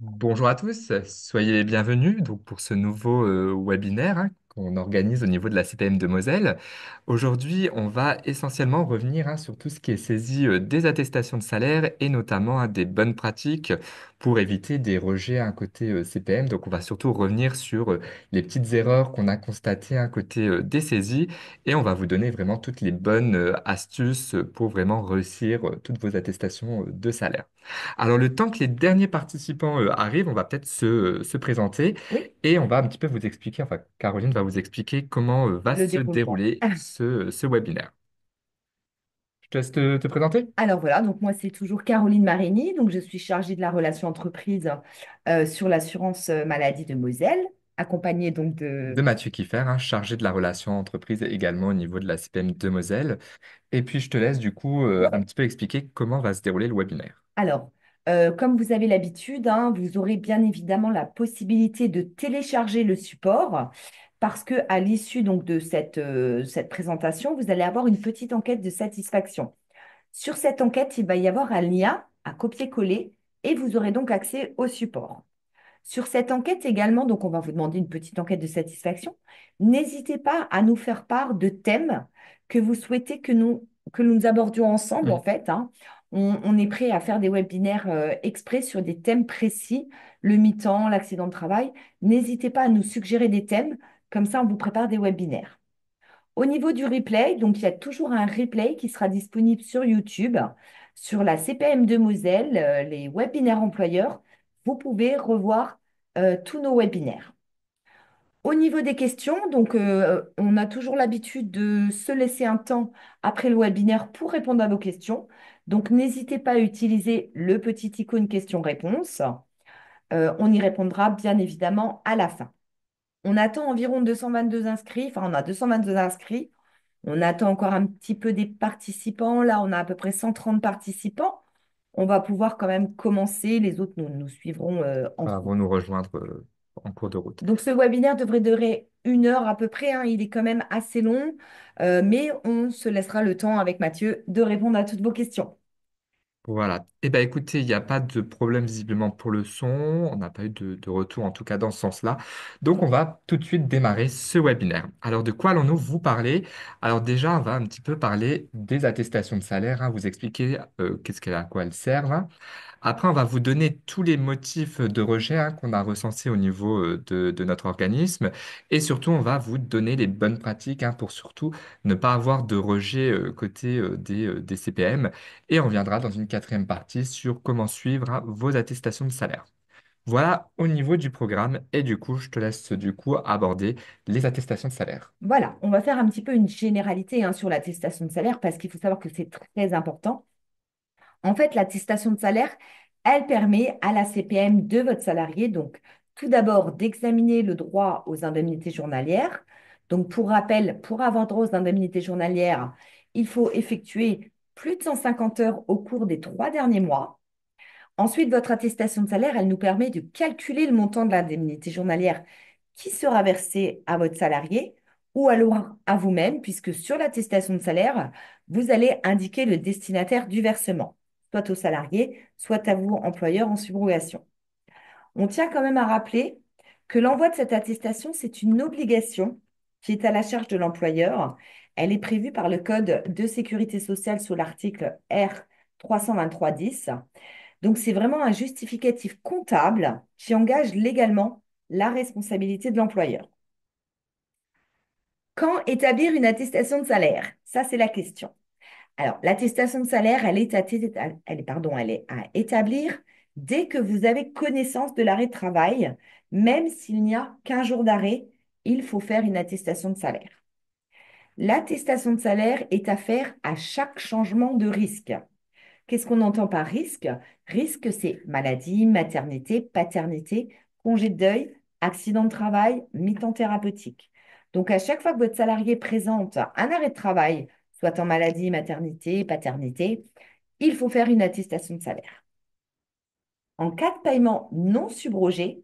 Bonjour à tous, soyez les bienvenus donc pour ce nouveau webinaire qu'on organise au niveau de la CPM de Moselle. Aujourd'hui, on va essentiellement revenir sur tout ce qui est saisi des attestations de salaire et notamment des bonnes pratiques pour éviter des rejets côté CPM. Donc, on va surtout revenir sur les petites erreurs qu'on a constatées côté des saisies et on va vous donner vraiment toutes les bonnes astuces pour vraiment réussir toutes vos attestations de salaire. Alors, le temps que les derniers participants arrivent, on va peut-être se présenter Oui, et on va un petit peu vous expliquer, enfin, Caroline va vous expliquer comment va le se déroulement. dérouler ce webinaire. Je te laisse te présenter. Alors voilà, donc moi c'est toujours Caroline Marini, donc je suis chargée de la relation entreprise sur l'assurance maladie de Moselle, accompagnée donc de... De Mathieu Kiffer, chargé de la relation entreprise également au niveau de la CPM de Moselle. Et puis, je te laisse du coup un petit peu expliquer comment va se dérouler le webinaire. Alors, comme vous avez l'habitude, hein, vous aurez bien évidemment la possibilité de télécharger le support parce que à l'issue donc de cette présentation, vous allez avoir une petite enquête de satisfaction. Sur cette enquête, il va y avoir un lien à copier-coller et vous aurez donc accès au support. Sur cette enquête également, donc on va vous demander une petite enquête de satisfaction. N'hésitez pas à nous faire part de thèmes que vous souhaitez que nous abordions ensemble, en Mm. fait, hein. On est prêt à faire des webinaires exprès sur des thèmes précis, le mi-temps, l'accident de travail. N'hésitez pas à nous suggérer des thèmes, comme ça on vous prépare des webinaires. Au niveau du replay, donc il y a toujours un replay qui sera disponible sur YouTube, sur la CPM de Moselle, les webinaires employeurs. Vous pouvez revoir tous nos webinaires. Au niveau des questions, donc on a toujours l'habitude de se laisser un temps après le webinaire pour répondre à vos questions. Donc n'hésitez pas à utiliser le petit icône question-réponse. On y répondra bien évidemment à la fin. On attend environ 222 inscrits, enfin on a 222 inscrits. On attend encore un petit peu des participants. Là, on a à peu près 130 participants. On va pouvoir quand même commencer. Les autres nous suivront Voilà, ensuite. vont nous rejoindre en cours de route. Donc, ce webinaire devrait durer 1 heure à peu près, hein. Il est quand même assez long, mais on se laissera le temps avec Mathieu de répondre à toutes vos questions. Voilà. Eh bien, écoutez, il n'y a pas de problème visiblement pour le son. On n'a pas eu de retour, en tout cas dans ce sens-là. Donc, on va tout de suite démarrer ce webinaire. Alors, de quoi allons-nous vous parler? Alors, déjà, on va un petit peu parler des attestations de salaire, vous expliquer à quoi elles servent. Après, on va vous donner tous les motifs de rejet qu'on a recensés au niveau de notre organisme. Et surtout, on va vous donner les bonnes pratiques pour surtout ne pas avoir de rejet côté des CPM. Et on viendra dans une quatrième partie sur comment suivre vos attestations de salaire. Voilà au niveau du programme. Et du coup, je te laisse du coup aborder les attestations de salaire. Voilà, on va faire un petit peu une généralité hein, sur l'attestation de salaire parce qu'il faut savoir que c'est très important. En fait, l'attestation de salaire, elle permet à la CPM de votre salarié, donc tout d'abord d'examiner le droit aux indemnités journalières. Donc, pour rappel, pour avoir droit aux indemnités journalières, il faut effectuer plus de 150 heures au cours des 3 derniers mois. Ensuite, votre attestation de salaire, elle nous permet de calculer le montant de l'indemnité journalière qui sera versée à votre salarié ou alors à vous-même, puisque sur l'attestation de salaire, vous allez indiquer le destinataire du versement, soit au salarié, soit à vous, employeur, en subrogation. On tient quand même à rappeler que l'envoi de cette attestation, c'est une obligation qui est à la charge de l'employeur. Elle est prévue par le Code de sécurité sociale sous l'article R 323-10. Donc, c'est vraiment un justificatif comptable qui engage légalement la responsabilité de l'employeur. Quand établir une attestation de salaire? Ça, c'est la question. Alors, l'attestation de salaire, elle est à établir dès que vous avez connaissance de l'arrêt de travail, même s'il n'y a qu'un jour d'arrêt, il faut faire une attestation de salaire. L'attestation de salaire est à faire à chaque changement de risque. Qu'est-ce qu'on entend par risque? Risque, c'est maladie, maternité, paternité, congé de deuil, accident de travail, mi-temps thérapeutique. Donc, à chaque fois que votre salarié présente un arrêt de travail, soit en maladie, maternité, paternité, il faut faire une attestation de salaire. En cas de paiement non subrogé,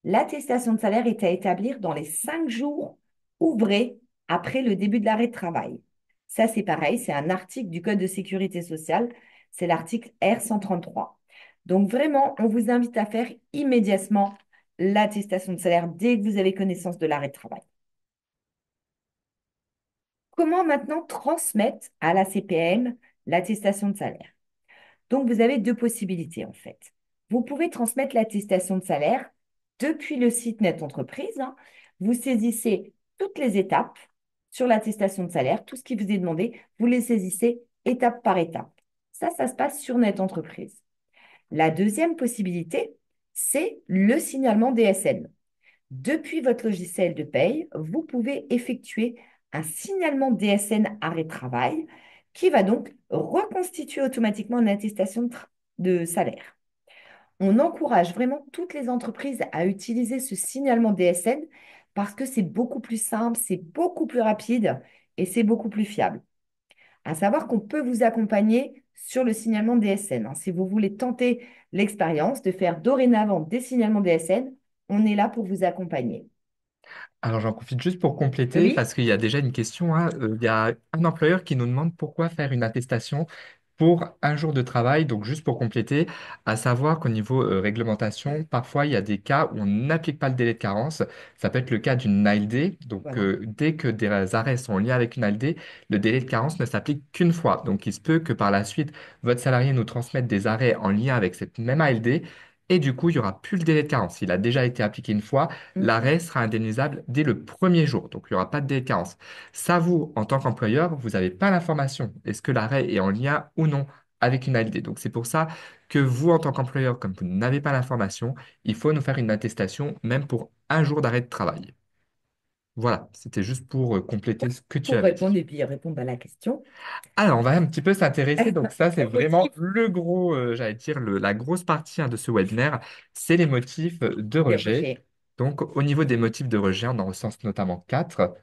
l'attestation de salaire est à établir dans les 5 jours ouvrés après le début de l'arrêt de travail. Ça, c'est pareil, c'est un article du Code de sécurité sociale, c'est l'article R 133. Donc vraiment, on vous invite à faire immédiatement l'attestation de salaire dès que vous avez connaissance de l'arrêt de travail. Comment maintenant transmettre à la CPM l'attestation de salaire? Donc, vous avez deux possibilités en fait. Vous pouvez transmettre l'attestation de salaire depuis le site Net Entreprise, hein. Vous saisissez toutes les étapes sur l'attestation de salaire, tout ce qui vous est demandé, vous les saisissez étape par étape. Ça se passe sur Net Entreprise. La deuxième possibilité, c'est le signalement DSN. Depuis votre logiciel de paye, vous pouvez effectuer un signalement DSN arrêt de travail qui va donc reconstituer automatiquement une attestation de salaire. On encourage vraiment toutes les entreprises à utiliser ce signalement DSN parce que c'est beaucoup plus simple, c'est beaucoup plus rapide et c'est beaucoup plus fiable. À savoir qu'on peut vous accompagner sur le signalement DSN, hein. Si vous voulez tenter l'expérience de faire dorénavant des signalements DSN, on est là pour vous accompagner. Alors j'en profite juste pour compléter Oui, parce qu'il y a déjà une question, hein. Il y a un employeur qui nous demande pourquoi faire une attestation pour un jour de travail. Donc juste pour compléter, à savoir qu'au niveau réglementation, parfois il y a des cas où on n'applique pas le délai de carence. Ça peut être le cas d'une ALD. Donc voilà. dès que des arrêts sont liés avec une ALD, le délai de carence ne s'applique qu'une fois. Donc il se peut que par la suite, votre salarié nous transmette des arrêts en lien avec cette même ALD. Et du coup, il n'y aura plus le délai de carence. Il a déjà été appliqué une fois, Mm. l'arrêt sera indemnisable dès le premier jour. Donc, il n'y aura pas de délai de carence. Ça, vous, en tant qu'employeur, vous n'avez pas l'information. Est-ce que l'arrêt est en lien ou non avec une ALD? Donc, c'est pour ça que vous, en tant qu'employeur, comme vous n'avez pas l'information, il faut nous faire une attestation, même pour un jour d'arrêt de travail. Voilà, c'était juste pour compléter ce que tu Pour avais répondre dit. et puis répondre à la question. Alors, on va un petit peu s'intéresser. Donc, ça, c'est Au vraiment motif. le gros, j'allais dire, la grosse partie hein, de ce webinaire, c'est les motifs de Des rejet. rejets. Donc, au niveau des motifs de rejet, on en recense notamment quatre.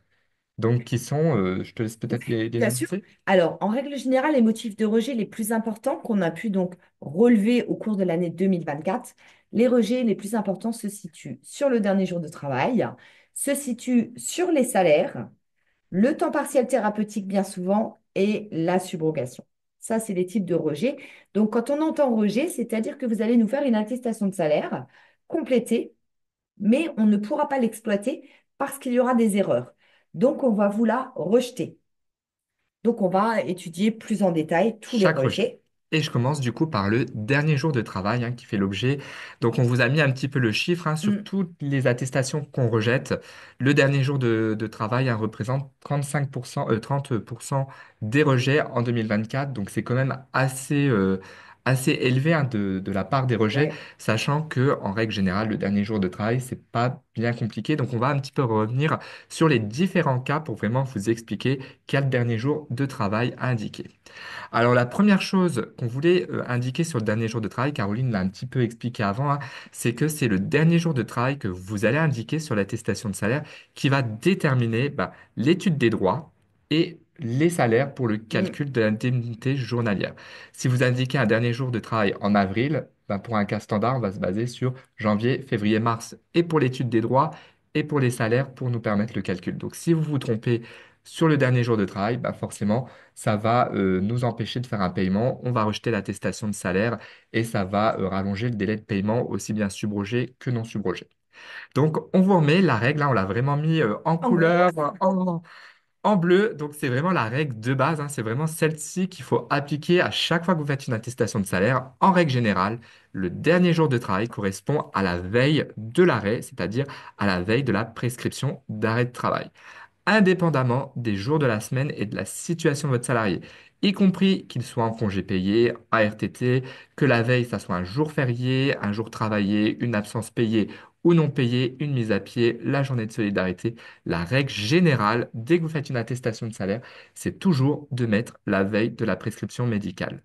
Donc, qui sont, je te laisse peut-être les Bien sûr. énoncer. Alors, en règle générale, les motifs de rejet les plus importants qu'on a pu donc relever au cours de l'année 2024, les rejets les plus importants se situent sur le dernier jour de travail, se situent sur les salaires, le temps partiel thérapeutique bien souvent et la subrogation. Ça, c'est les types de rejets. Donc, quand on entend rejet, c'est-à-dire que vous allez nous faire une attestation de salaire complétée, mais on ne pourra pas l'exploiter parce qu'il y aura des erreurs. Donc, on va vous la rejeter. Donc, on va étudier plus en détail tous les Chaque rejet. rejets. Et je commence du coup par le dernier jour de travail hein, qui fait l'objet. Donc on vous a mis un petit peu le chiffre hein, sur Mm, toutes les attestations qu'on rejette. Le dernier jour de travail hein, représente 35%, 30% des rejets en 2024. Donc c'est quand même assez élevé hein, de la part des rejets, ouais. sachant que en règle générale, le dernier jour de travail, c'est pas bien compliqué. Donc on va un petit peu revenir sur les différents cas pour vraiment vous expliquer quel dernier jour de travail à indiquer. Alors, la première chose qu'on voulait indiquer sur le dernier jour de travail, Caroline l'a un petit peu expliqué avant, hein, c'est que c'est le dernier jour de travail que vous allez indiquer sur l'attestation de salaire qui va déterminer bah, l'étude des droits et les salaires pour le Mm, calcul de l'indemnité journalière. Si vous indiquez un dernier jour de travail en avril, bah, pour un cas standard, on va se baser sur janvier, février, mars et pour l'étude des droits et pour les salaires pour nous permettre le calcul. Donc, si vous vous trompez sur le dernier jour de travail, bah, forcément, ça va nous empêcher de faire un paiement, on va rejeter l'attestation de salaire et ça va rallonger le délai de paiement aussi bien subrogé que non subrogé. Donc, on vous remet la règle, là, on l'a vraiment mis en en gros. couleur, en bleu. Donc, c'est vraiment la règle de base, hein, c'est vraiment celle-ci qu'il faut appliquer à chaque fois que vous faites une attestation de salaire. En règle générale, le dernier jour de travail correspond à la veille de l'arrêt, c'est-à-dire à la veille de la prescription d'arrêt de travail indépendamment des jours de la semaine et de la situation de votre salarié, y compris qu'il soit en congé payé, en RTT, que la veille, ça soit un jour férié, un jour travaillé, une absence payée ou non payée, une mise à pied, la journée de solidarité. La règle générale, dès que vous faites une attestation de salaire, c'est toujours de mettre la veille de la prescription médicale.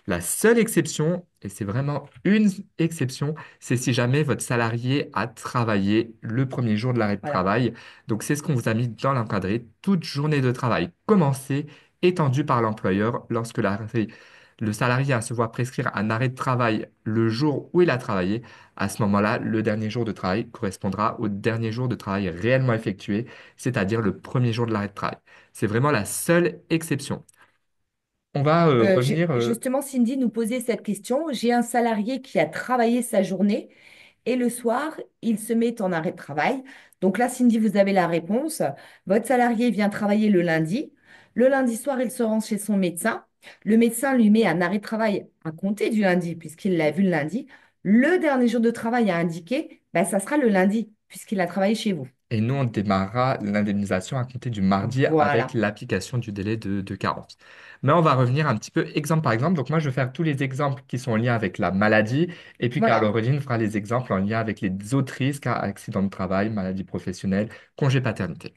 La seule exception, et c'est vraiment une exception, c'est si jamais votre salarié a travaillé le premier jour de l'arrêt de Voilà. travail. Donc, c'est ce qu'on vous a mis dans l'encadré. Toute journée de travail commencée, étendue par l'employeur lorsque le salarié se voit prescrire un arrêt de travail le jour où il a travaillé. À ce moment-là, le dernier jour de travail correspondra au dernier jour de travail réellement effectué, c'est-à-dire le premier jour de l'arrêt de travail. C'est vraiment la seule exception. On va revenir. Justement, Cindy nous posait cette question. J'ai un salarié qui a travaillé sa journée et le soir, il se met en arrêt de travail. Donc là, Cindy, vous avez la réponse. Votre salarié vient travailler le lundi. Le lundi soir, il se rend chez son médecin. Le médecin lui met un arrêt de travail à compter du lundi, puisqu'il l'a vu le lundi. Le dernier jour de travail à indiquer, ben, ça sera le lundi, puisqu'il a travaillé chez vous. Et nous, on démarrera l'indemnisation à compter du mardi avec Voilà. l'application du délai de carence. Mais on va revenir un petit peu exemple par exemple. Donc moi, je vais faire tous les exemples qui sont en lien avec la maladie. Et puis Voilà. Caroline fera les exemples en lien avec les autres risques, hein, accident de travail, maladie professionnelle, congé paternité.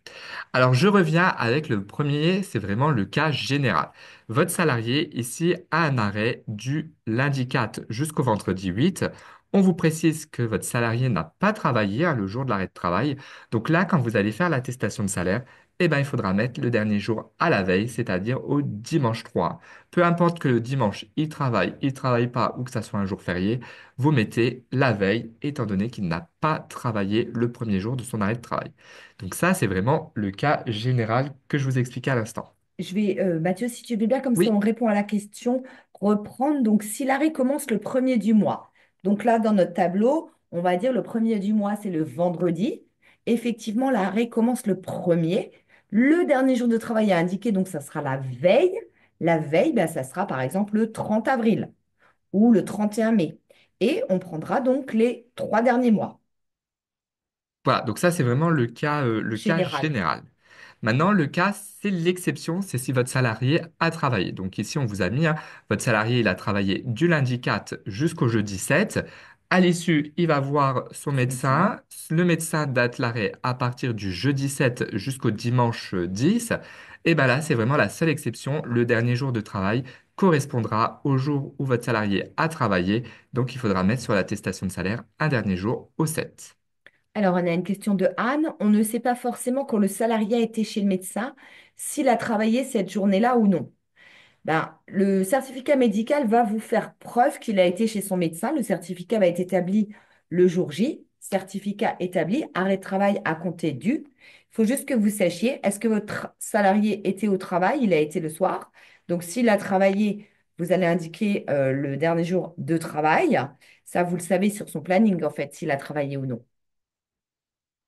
Alors je reviens avec le premier, c'est vraiment le cas général. Votre salarié ici a un arrêt du lundi 4 jusqu'au vendredi 8. On vous précise que votre salarié n'a pas travaillé, hein, le jour de l'arrêt de travail. Donc là, quand vous allez faire l'attestation de salaire, eh ben, il faudra mettre le dernier jour à la veille, c'est-à-dire au dimanche 3. Peu importe que le dimanche, il travaille pas ou que ça soit un jour férié, vous mettez la veille, étant donné qu'il n'a pas travaillé le premier jour de son arrêt de travail. Donc ça, c'est vraiment le cas général que je vous expliquais à l'instant. Je vais, Mathieu, si tu veux bien, comme ça on Oui, répond à la question, reprendre. Donc, si l'arrêt commence le premier du mois. Donc là, dans notre tableau, on va dire le premier du mois, c'est le vendredi. Effectivement, l'arrêt commence le premier. Le dernier jour de travail à indiquer, donc ça sera la veille. La veille, ben, ça sera par exemple le 30 avril ou le 31 mai. Et on prendra donc les 3 derniers mois. voilà, donc ça, c'est vraiment le cas Général. général. Maintenant, le cas, c'est l'exception, c'est si votre salarié a travaillé. Donc ici, on vous a mis, hein, votre salarié, il a travaillé du lundi 4 jusqu'au jeudi 7. À l'issue, il va voir son Ce médecin. médecin. Le médecin date l'arrêt à partir du jeudi 7 jusqu'au dimanche 10. Et bien là, c'est vraiment la seule exception. Le dernier jour de travail correspondra au jour où votre salarié a travaillé. Donc, il faudra mettre sur l'attestation de salaire un dernier jour au 7. Alors, on a une question de Anne. On ne sait pas forcément quand le salarié a été chez le médecin, s'il a travaillé cette journée-là ou non. Ben, le certificat médical va vous faire preuve qu'il a été chez son médecin. Le certificat va être établi le jour J. Certificat établi, arrêt de travail à compter du. Il faut juste que vous sachiez, est-ce que votre salarié était au travail? Il a été le soir. Donc, s'il a travaillé, vous allez indiquer le dernier jour de travail. Ça, vous le savez sur son planning, en fait, s'il a travaillé ou non.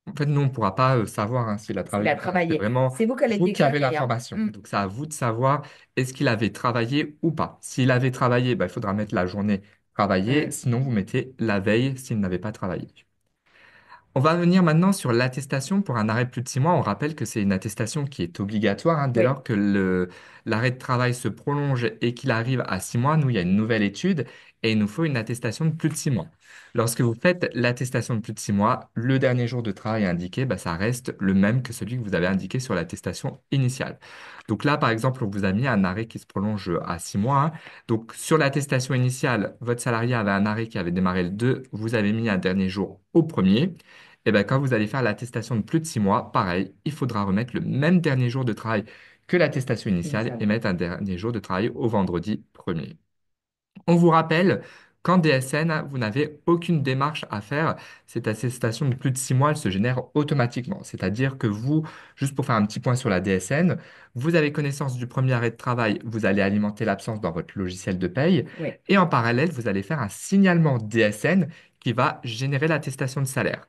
En fait, nous, on ne pourra pas savoir, hein, s'il a S'il travaillé a ou pas. C'est travaillé. vraiment C'est vous qui allez le vous qui avez déclarer, hein. l'information. Mm. Donc, c'est à vous de savoir est-ce qu'il avait travaillé ou pas. S'il avait travaillé, bah, il faudra mettre la journée travaillée. Mm. Sinon, vous mettez la veille s'il n'avait pas travaillé. On va venir maintenant sur l'attestation pour un arrêt de plus de 6 mois. On rappelle que c'est une attestation qui est obligatoire, hein, dès Oui, lors que l'arrêt de travail se prolonge et qu'il arrive à 6 mois. Nous, il y a une nouvelle étude et il nous faut une attestation de plus de 6 mois. Lorsque vous faites l'attestation de plus de 6 mois, le dernier jour de travail indiqué, bah, ça reste le même que celui que vous avez indiqué sur l'attestation initiale. Donc là, par exemple, on vous a mis un arrêt qui se prolonge à 6 mois, hein. Donc sur l'attestation initiale, votre salarié avait un arrêt qui avait démarré le 2, vous avez mis un dernier jour au premier. Et bien, quand vous allez faire l'attestation de plus de 6 mois, pareil, il faudra remettre le même dernier jour de travail que l'attestation initiale et initial. mettre un dernier jour de travail au vendredi premier. On vous rappelle qu'en DSN, vous n'avez aucune démarche à faire. Cette attestation de plus de 6 mois, elle se génère automatiquement. C'est-à-dire que vous, juste pour faire un petit point sur la DSN, vous avez connaissance du premier arrêt de travail, vous allez alimenter l'absence dans votre logiciel de paye Oui, et en parallèle, vous allez faire un signalement DSN qui va générer l'attestation de salaire.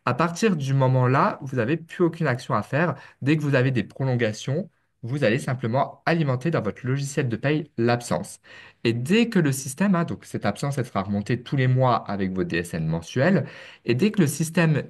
À partir du moment-là, vous n'avez plus aucune action à faire. Dès que vous avez des prolongations, vous allez simplement alimenter dans votre logiciel de paye l'absence. Et dès que le système, hein, donc cette absence, elle sera remontée tous les mois avec vos DSN mensuels, et dès que le système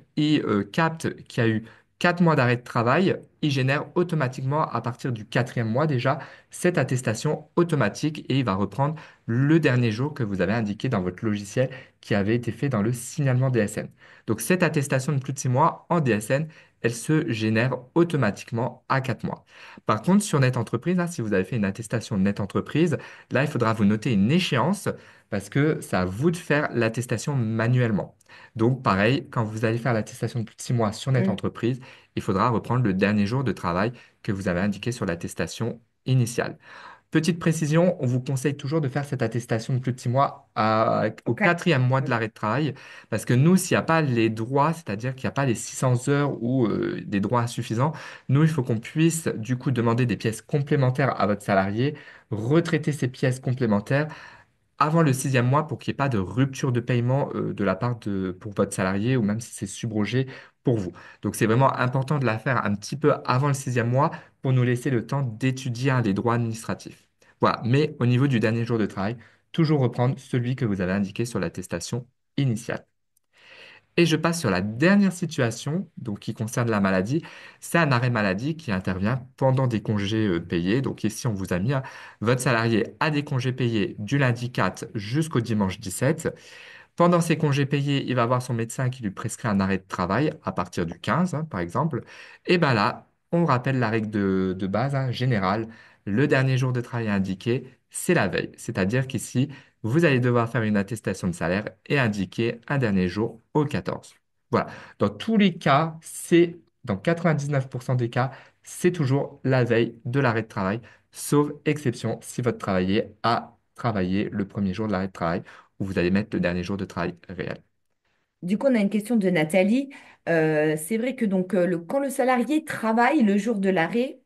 capte qu'il y a eu 4 mois d'arrêt de travail, il génère automatiquement, à partir du quatrième mois déjà, cette attestation automatique et il va reprendre le dernier jour que vous avez indiqué dans votre logiciel qui avait été fait dans le signalement DSN. Donc, cette attestation de plus de 6 mois en DSN, elle se génère automatiquement à 4 mois. Par contre, sur Net Entreprise, là, si vous avez fait une attestation de Net Entreprise, là, il faudra vous noter une échéance parce que c'est à vous de faire l'attestation manuellement. Donc, pareil, quand vous allez faire l'attestation de plus de 6 mois sur Net mm, Entreprise, il faudra reprendre le dernier jour de travail que vous avez indiqué sur l'attestation initiale. Petite précision, on vous conseille toujours de faire cette attestation de plus de 6 mois au Ok. quatrième mois de l'arrêt de travail, parce que nous, s'il n'y a pas les droits, c'est-à-dire qu'il n'y a pas les 600 heures ou des droits insuffisants, nous, il faut qu'on puisse du coup demander des pièces complémentaires à votre salarié, retraiter ces pièces complémentaires avant le 6e mois pour qu'il n'y ait pas de rupture de paiement de la part pour votre salarié ou même si c'est subrogé pour vous. Donc c'est vraiment important de la faire un petit peu avant le 6e mois pour nous laisser le temps d'étudier les droits administratifs. Voilà, mais au niveau du dernier jour de travail, toujours reprendre celui que vous avez indiqué sur l'attestation initiale. Et je passe sur la dernière situation, donc qui concerne la maladie. C'est un arrêt maladie qui intervient pendant des congés payés. Donc ici, on vous a mis, votre salarié a des congés payés du lundi 4 jusqu'au dimanche 17. Pendant ses congés payés, il va voir son médecin qui lui prescrit un arrêt de travail à partir du 15, par exemple. Et bien là, on rappelle la règle de base, générale. Le dernier jour de travail indiqué, c'est la veille. C'est-à-dire qu'ici, vous allez devoir faire une attestation de salaire et indiquer un dernier jour au 14. Voilà. Dans tous les cas, dans 99% des cas, c'est toujours la veille de l'arrêt de travail, sauf exception si votre travaillé a travaillé le premier jour de l'arrêt de travail où vous allez mettre le dernier jour de travail réel. Du coup, on a une question de Nathalie. C'est vrai que donc, quand le salarié travaille le jour de l'arrêt,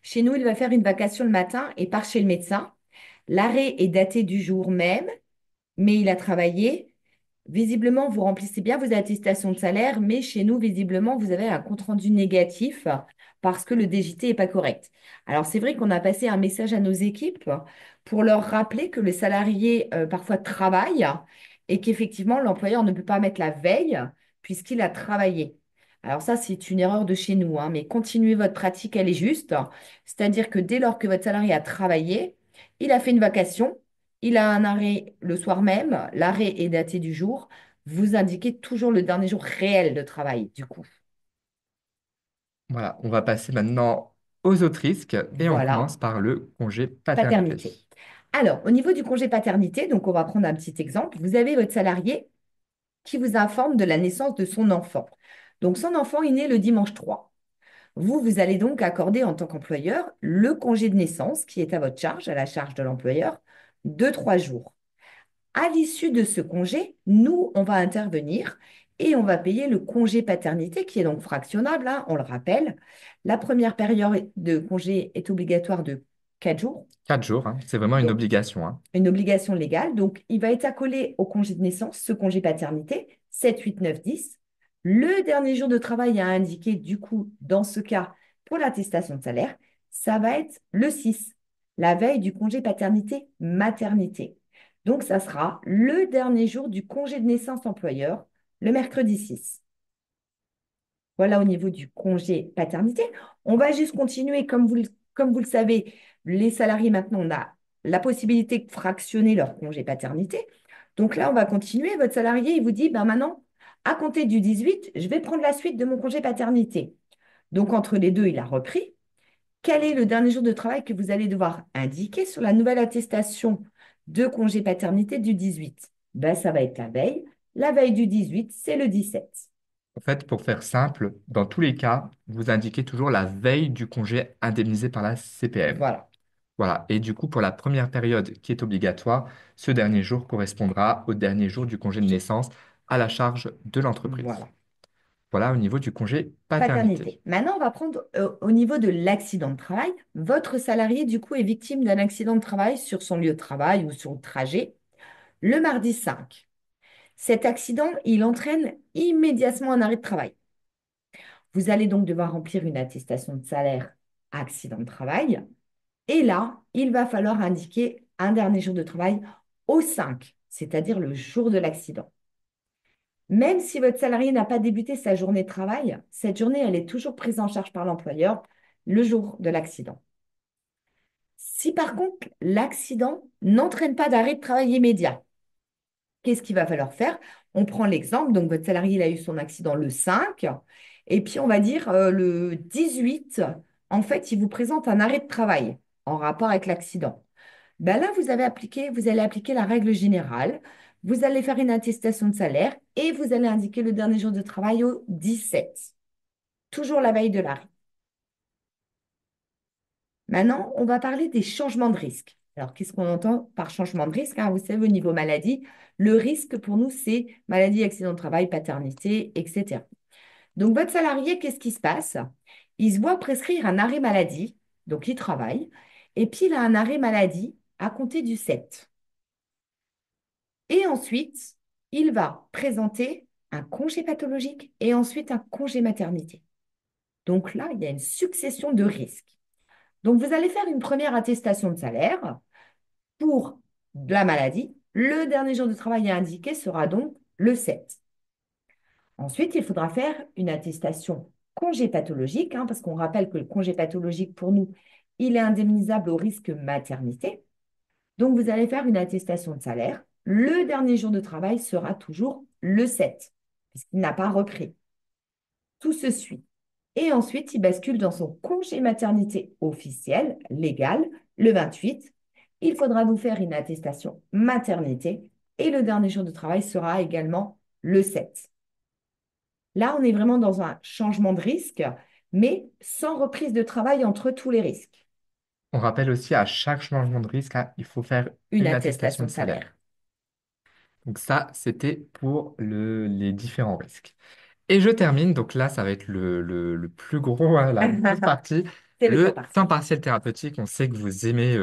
chez nous, il va faire une vacation le matin et part chez le médecin. L'arrêt est daté du jour même, mais il a travaillé. Visiblement, vous remplissez bien vos attestations de salaire, mais chez nous, visiblement, vous avez un compte-rendu négatif parce que le DJT n'est pas correct. Alors, c'est vrai qu'on a passé un message à nos équipes pour leur rappeler que le salarié parfois travaille et qu'effectivement, l'employeur ne peut pas mettre la veille puisqu'il a travaillé. Alors ça, c'est une erreur de chez nous, hein, mais continuez votre pratique, elle est juste. C'est-à-dire que dès lors que votre salarié a travaillé, il a fait une vacation, il a un arrêt le soir même, l'arrêt est daté du jour. Vous indiquez toujours le dernier jour réel de travail, du coup. Voilà, on va passer maintenant aux autres risques et on Voilà, commence par le congé paternité. paternité. Alors, au niveau du congé paternité, donc on va prendre un petit exemple. Vous avez votre salarié qui vous informe de la naissance de son enfant. Donc, son enfant est né le dimanche 3. Vous allez donc accorder en tant qu'employeur le congé de naissance qui est à votre charge, à la charge de l'employeur, de 3 jours. À l'issue de ce congé, nous, on va intervenir et on va payer le congé paternité qui est donc fractionnable, hein, on le rappelle. La première période de congé est obligatoire de 4 jours, 4 jours, c'est vraiment une donc obligation. une obligation légale. Donc, il va être accolé au congé de naissance, ce congé paternité, 7, 8, 9, 10. Le dernier jour de travail à indiquer, du coup, dans ce cas, pour l'attestation de salaire, ça va être le 6, la veille du congé paternité-maternité. Donc, ça sera le dernier jour du congé de naissance employeur, le mercredi 6. Voilà au niveau du congé paternité. On va juste continuer, comme vous le savez, les salariés maintenant, on a la possibilité de fractionner leur congé paternité. Donc là, on va continuer. Votre salarié, il vous dit, ben maintenant, à compter du 18, je vais prendre la suite de mon congé paternité. Donc entre les deux, il a repris. Quel est le dernier jour de travail que vous allez devoir indiquer sur la nouvelle attestation de congé paternité du 18? Ben, ça va être la veille. La veille du 18, c'est le 17. En fait, pour faire simple, dans tous les cas, vous indiquez toujours la veille du congé indemnisé par la CPM. Voilà. Voilà. Et du coup, pour la première période qui est obligatoire, ce dernier jour correspondra au dernier jour du congé de naissance à la charge de l'entreprise. Voilà. Voilà au niveau du congé paternité. Paternité. Maintenant, on va prendre au niveau de l'accident de travail. Votre salarié, du coup, est victime d'un accident de travail sur son lieu de travail ou sur le trajet le mardi 5. Cet accident, il entraîne immédiatement un arrêt de travail. Vous allez donc devoir remplir une attestation de salaire accident de travail. Et là, il va falloir indiquer un dernier jour de travail au 5, c'est-à-dire le jour de l'accident. Même si votre salarié n'a pas débuté sa journée de travail, cette journée, elle est toujours prise en charge par l'employeur le jour de l'accident. Si par contre, l'accident n'entraîne pas d'arrêt de travail immédiat, qu'est-ce qu'il va falloir faire? On prend l'exemple, donc votre salarié il a eu son accident le 5, et puis on va dire le 18, en fait, il vous présente un arrêt de travail en rapport avec l'accident. Ben là, vous allez appliquer la règle générale. Vous allez faire une attestation de salaire et vous allez indiquer le dernier jour de travail au 17, toujours la veille de l'arrêt. Maintenant, on va parler des changements de risque. Alors, qu'est-ce qu'on entend par changement de risque, hein? Vous savez, au niveau maladie, le risque pour nous, c'est maladie, accident de travail, paternité, etc. Donc, votre salarié, qu'est-ce qui se passe? Il se voit prescrire un arrêt maladie, donc il travaille, et puis il a un arrêt maladie à compter du 7. Et ensuite, il va présenter un congé pathologique et ensuite un congé maternité. Donc là, il y a une succession de risques. Donc, vous allez faire une première attestation de salaire pour la maladie. Le dernier jour de travail indiqué sera donc le 7. Ensuite, il faudra faire une attestation congé pathologique, hein, parce qu'on rappelle que le congé pathologique, pour nous, il est indemnisable au risque maternité. Donc, vous allez faire une attestation de salaire. Le dernier jour de travail sera toujours le 7, puisqu'il n'a pas repris. Tout se suit. Et ensuite, il bascule dans son congé maternité officiel, légal, le 28. Il faudra nous faire une attestation maternité et le dernier jour de travail sera également le 7. Là, on est vraiment dans un changement de risque, mais sans reprise de travail entre tous les risques. On rappelle aussi à chaque changement de risque, hein, il faut faire Une une attestation attestation de de salaire. salaire. Donc ça, c'était pour les différents risques. Et je termine, donc là, ça va être le plus gros, hein, la grosse partie, C'est le temps le temps partiel. partiel thérapeutique. On sait que vous aimez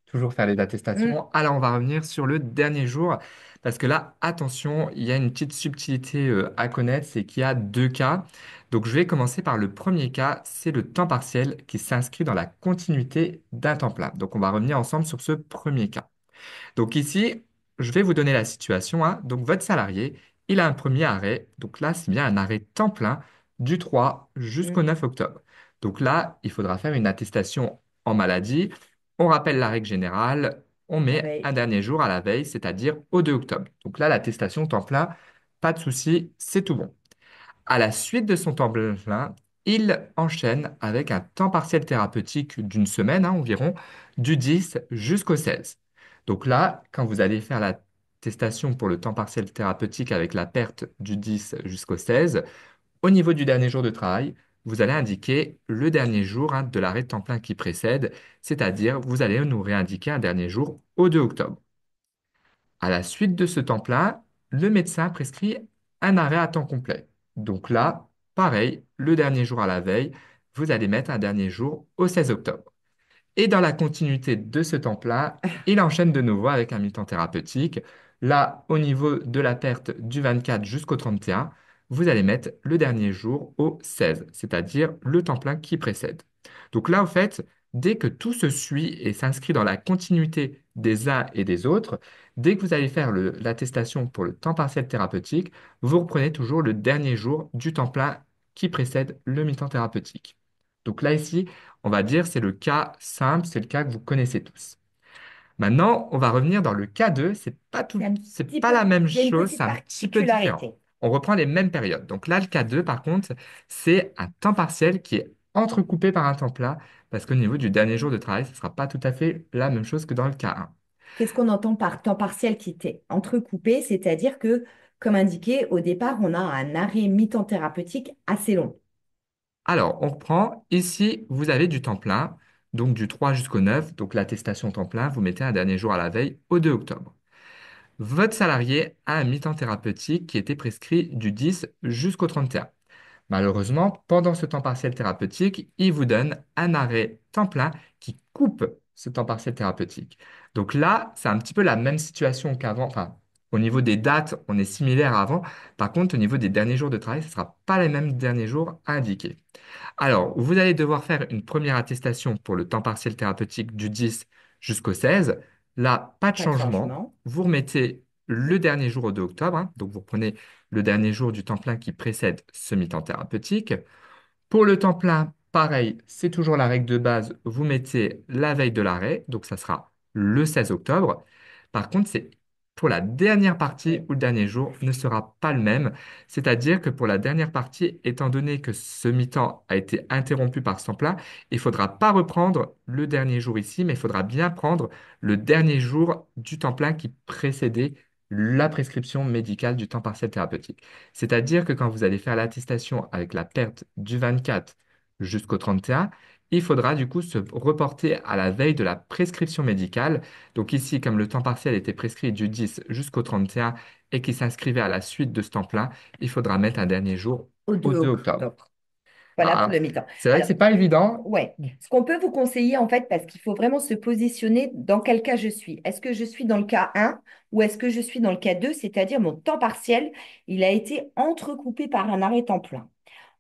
toujours faire les Mm. attestations. Alors, on va revenir sur le dernier jour, parce que là, attention, il y a une petite subtilité à connaître, c'est qu'il y a deux cas. Donc, je vais commencer par le premier cas, c'est le temps partiel qui s'inscrit dans la continuité d'un temps plein. Donc, on va revenir ensemble sur ce premier cas. Donc ici, je vais vous donner la situation, hein. Donc votre salarié, il a un premier arrêt. Donc là, c'est bien un arrêt temps plein du 3 jusqu'au Mm. 9 octobre. Donc là, il faudra faire une attestation en maladie. On rappelle la règle générale. On La met un veille. dernier jour à la veille, c'est-à-dire au 2 octobre. Donc là, l'attestation temps plein, pas de souci, c'est tout bon. À la suite de son temps plein, il enchaîne avec un temps partiel thérapeutique d'une semaine, hein, environ, du 10 jusqu'au 16. Donc là, quand vous allez faire l'attestation pour le temps partiel thérapeutique avec la perte du 10 jusqu'au 16, au niveau du dernier jour de travail, vous allez indiquer le dernier jour, hein, de l'arrêt de temps plein qui précède, c'est-à-dire vous allez nous réindiquer un dernier jour au 2 octobre. À la suite de ce temps plein, le médecin prescrit un arrêt à temps complet. Donc là, pareil, le dernier jour à la veille, vous allez mettre un dernier jour au 16 octobre. Et dans la continuité de ce temps plein, il enchaîne de nouveau avec un mi-temps thérapeutique. Là, au niveau de la perte du 24 jusqu'au 31, vous allez mettre le dernier jour au 16, c'est-à-dire le temps plein qui précède. Donc là, au fait, dès que tout se suit et s'inscrit dans la continuité des uns et des autres, dès que vous allez faire l'attestation pour le temps partiel thérapeutique, vous reprenez toujours le dernier jour du temps plein qui précède le mi-temps thérapeutique. Donc là, ici, on va dire c'est le cas simple, c'est le cas que vous connaissez tous. Maintenant, on va revenir dans le cas 2. C'est un C'est petit pas peu, la même il y a une chose, c'est petite un petit peu différent. particularité. On reprend les mêmes périodes. Donc là, le cas 2, par contre, c'est un temps partiel qui est entrecoupé par un temps plein, parce qu'au niveau du dernier jour de travail, ce ne sera pas tout à fait la même chose que dans le cas 1. Qu'est-ce qu'on entend par temps partiel qui était entrecoupé? C'est-à-dire que, comme indiqué, au départ, on a un arrêt mi-temps thérapeutique assez long. Alors, on reprend. Ici, vous avez du temps plein, donc du 3 jusqu'au 9, donc l'attestation temps plein, vous mettez un dernier jour à la veille au 2 octobre. Votre salarié a un mi-temps thérapeutique qui était prescrit du 10 jusqu'au 31. Malheureusement, pendant ce temps partiel thérapeutique, il vous donne un arrêt temps plein qui coupe ce temps partiel thérapeutique. Donc là, c'est un petit peu la même situation qu'avant. Enfin, au niveau des dates, on est similaire à avant. Par contre, au niveau des derniers jours de travail, ce ne sera pas les mêmes derniers jours à indiquer. Alors, vous allez devoir faire une première attestation pour le temps partiel thérapeutique du 10 jusqu'au 16. Là, pas de Pas de changement. changement. Vous remettez le dernier jour au 2 octobre, hein. Donc, vous reprenez le dernier jour du temps plein qui précède ce mi-temps thérapeutique. Pour le temps plein, pareil, c'est toujours la règle de base. Vous mettez la veille de l'arrêt, donc ça sera le 16 octobre. Par contre, c'est pour la dernière partie où le dernier jour ne sera pas le même. C'est-à-dire que pour la dernière partie, étant donné que ce mi-temps a été interrompu par ce temps plein, il ne faudra pas reprendre le dernier jour ici, mais il faudra bien prendre le dernier jour du temps plein qui précédait la prescription médicale du temps partiel thérapeutique. C'est-à-dire que quand vous allez faire l'attestation avec la perte du 24 jusqu'au 31, il faudra du coup se reporter à la veille de la prescription médicale. Donc ici, comme le temps partiel était prescrit du 10 jusqu'au 31 et qui s'inscrivait à la suite de ce temps plein, il faudra mettre un dernier jour Au au 2 2 octobre. octobre. Voilà pour Alors, le mi-temps. c'est vrai que Alors, c'est pas évident. ouais, ce qu'on peut vous conseiller en fait, parce qu'il faut vraiment se positionner dans quel cas je suis. Est-ce que je suis dans le cas 1 ou est-ce que je suis dans le cas 2, c'est-à-dire mon temps partiel, il a été entrecoupé par un arrêt temps plein.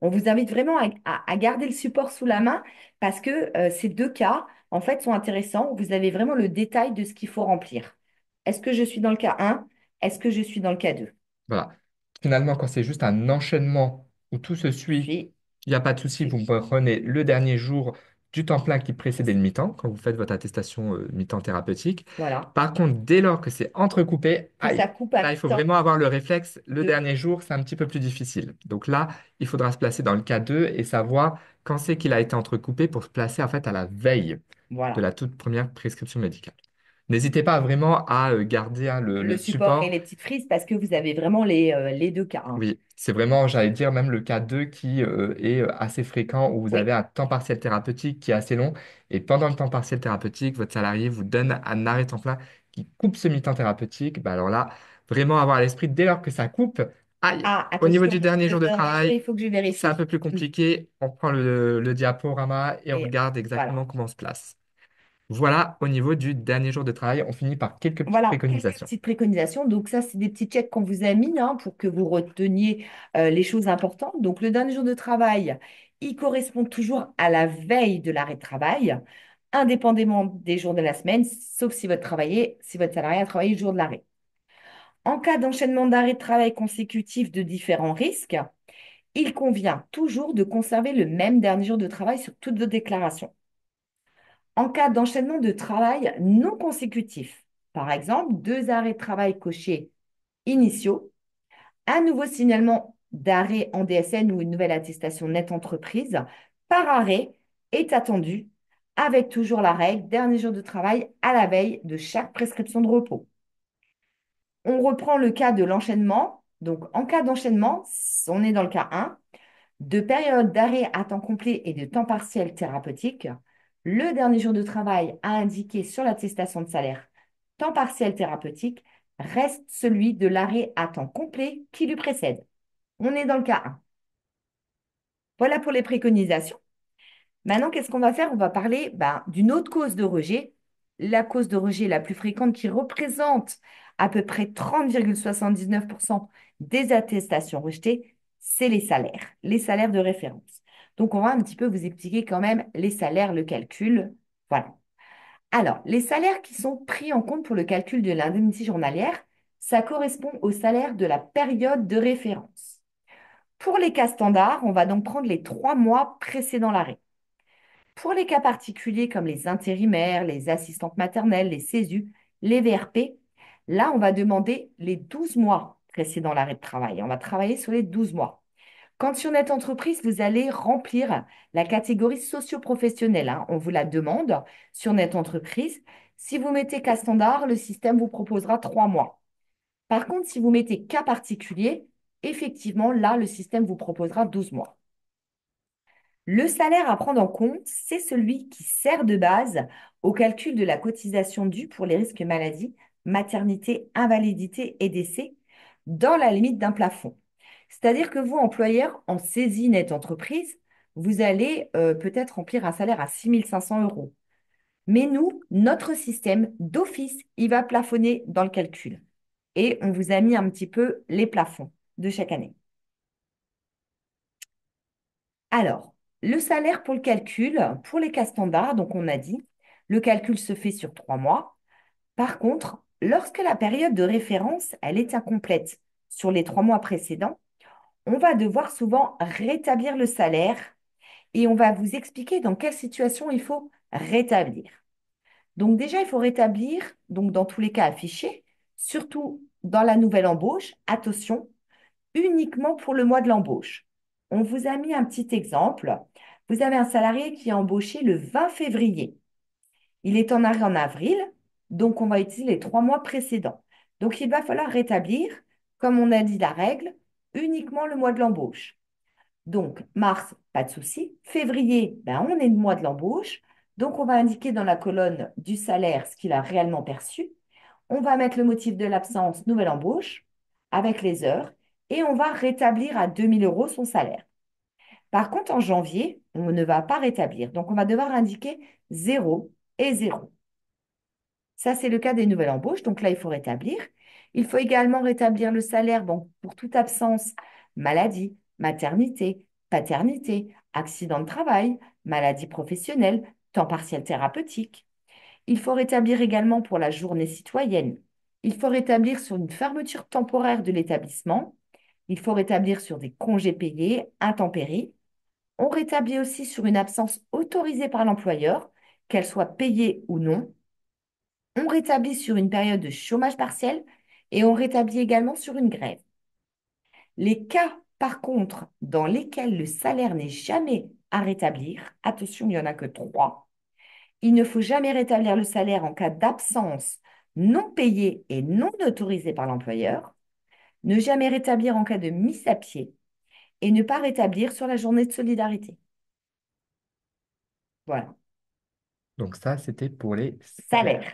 On vous invite vraiment à garder le support sous la main parce que ces deux cas, en fait, sont intéressants. Vous avez vraiment le détail de ce qu'il faut remplir. Est-ce que je suis dans le cas 1? Est-ce que je suis dans le cas 2? Voilà. Finalement, quand c'est juste un enchaînement où tout se suit, Suis, il n'y a pas de souci, vous suis. prenez le dernier jour du temps plein qui précédait le mi-temps, quand vous faites votre attestation mi-temps thérapeutique. Voilà. Par contre, dès lors que c'est entrecoupé, Que aïe, ça coupe à là, il faut temps vraiment avoir le réflexe. Le de... dernier jour, c'est un petit peu plus difficile. Donc là, il faudra se placer dans le cas 2 et savoir quand c'est qu'il a été entrecoupé pour se placer en fait à la veille de Voilà. la toute première prescription médicale. N'hésitez pas vraiment à garder hein, le Le support et support. les petites frises parce que vous avez vraiment les deux cas, hein. Oui, c'est vraiment, j'allais dire, même le cas 2 qui est assez fréquent où vous avez Oui. un temps partiel thérapeutique qui est assez long. Et pendant le temps partiel thérapeutique, votre salarié vous donne un arrêt temps plein qui coupe ce mi-temps thérapeutique. Bah alors là, vraiment avoir à l'esprit, dès lors que ça coupe, aïe, Ah, au niveau attention, du dernier je jour de dois réagir, travail, il faut que je c'est un peu vérifie. plus Mm. compliqué. On prend le diaporama et on Et regarde voilà. exactement comment on se place. Voilà au niveau du dernier jour de travail. On finit par quelques petites Voilà, quelques préconisations. petites préconisations. Donc ça, c'est des petits checks qu'on vous a mis hein, pour que vous reteniez les choses importantes. Donc le dernier jour de travail, il correspond toujours à la veille de l'arrêt de travail, indépendamment des jours de la semaine, sauf si votre salarié a travaillé le jour de l'arrêt. En cas d'enchaînement d'arrêts de travail consécutifs de différents risques, il convient toujours de conserver le même dernier jour de travail sur toutes vos déclarations. En cas d'enchaînement de travail non consécutif, par exemple, deux arrêts de travail cochés initiaux, un nouveau signalement d'arrêt en DSN ou une nouvelle attestation nette entreprise par arrêt est attendu avec toujours la règle dernier jour de travail à la veille de chaque prescription de repos. On reprend le cas de l'enchaînement. Donc, en cas d'enchaînement, on est dans le cas 1, de période d'arrêt à temps complet et de temps partiel thérapeutique. Le dernier jour de travail à indiquer sur l'attestation de salaire temps partiel thérapeutique reste celui de l'arrêt à temps complet qui lui précède. On est dans le cas 1. Voilà pour les préconisations. Maintenant, qu'est-ce qu'on va faire? On va parler d'une autre cause de rejet, la cause de rejet la plus fréquente qui représente à peu près 30,79% des attestations rejetées, c'est les salaires de référence. Donc, on va un petit peu vous expliquer quand même les salaires, le calcul. Voilà. Alors, les salaires qui sont pris en compte pour le calcul de l'indemnité journalière, ça correspond au salaire de la période de référence. Pour les cas standards, on va donc prendre les 3 mois précédant l'arrêt. Pour les cas particuliers comme les intérimaires, les assistantes maternelles, les CESU, les VRP, là, on va demander les 12 mois précédant l'arrêt de travail. On va travailler sur les 12 mois. Quand sur Net Entreprise, vous allez remplir la catégorie socio-professionnelle, hein, on vous la demande sur Net Entreprise. Si vous mettez cas standard, le système vous proposera 3 mois. Par contre, si vous mettez cas particulier, effectivement, là, le système vous proposera 12 mois. Le salaire à prendre en compte, c'est celui qui sert de base au calcul de la cotisation due pour les risques maladie, maternité, invalidité et décès dans la limite d'un plafond. C'est-à-dire que vous, employeur, en saisie nette entreprise, vous allez peut-être remplir un salaire à 6 500 euros. Mais nous, notre système d'office, il va plafonner dans le calcul. Et on vous a mis un petit peu les plafonds de chaque année. Alors, le salaire pour le calcul, pour les cas standards, donc on a dit, le calcul se fait sur 3 mois. Par contre, lorsque la période de référence, elle est incomplète sur les 3 mois précédents, on va devoir souvent rétablir le salaire et on va vous expliquer dans quelle situation il faut rétablir. Donc déjà, il faut rétablir, donc dans tous les cas affichés, surtout dans la nouvelle embauche, attention, uniquement pour le mois de l'embauche. On vous a mis un petit exemple. Vous avez un salarié qui est embauché le 20 février. Il est en arrêt en avril, donc on va utiliser les 3 mois précédents. Donc il va falloir rétablir, comme on a dit la règle, uniquement le mois de l'embauche. Donc, mars, pas de souci. Février, ben, on est le mois de l'embauche. Donc, on va indiquer dans la colonne du salaire ce qu'il a réellement perçu. On va mettre le motif de l'absence, nouvelle embauche, avec les heures. Et on va rétablir à 2 000 € son salaire. Par contre, en janvier, on ne va pas rétablir. Donc, on va devoir indiquer 0 et 0. Ça, c'est le cas des nouvelles embauches. Donc là, il faut rétablir. Il faut également rétablir le salaire bon, pour toute absence, maladie, maternité, paternité, accident de travail, maladie professionnelle, temps partiel thérapeutique. Il faut rétablir également pour la journée citoyenne. Il faut rétablir sur une fermeture temporaire de l'établissement. Il faut rétablir sur des congés payés, intempéries. On rétablit aussi sur une absence autorisée par l'employeur, qu'elle soit payée ou non. On rétablit sur une période de chômage partiel et on rétablit également sur une grève. Les cas, par contre, dans lesquels le salaire n'est jamais à rétablir, attention, il n'y en a que trois. Il ne faut jamais rétablir le salaire en cas d'absence non payée et non autorisée par l'employeur, ne jamais rétablir en cas de mise à pied et ne pas rétablir sur la journée de solidarité. Voilà. Donc ça, c'était pour les salaires. Salaire.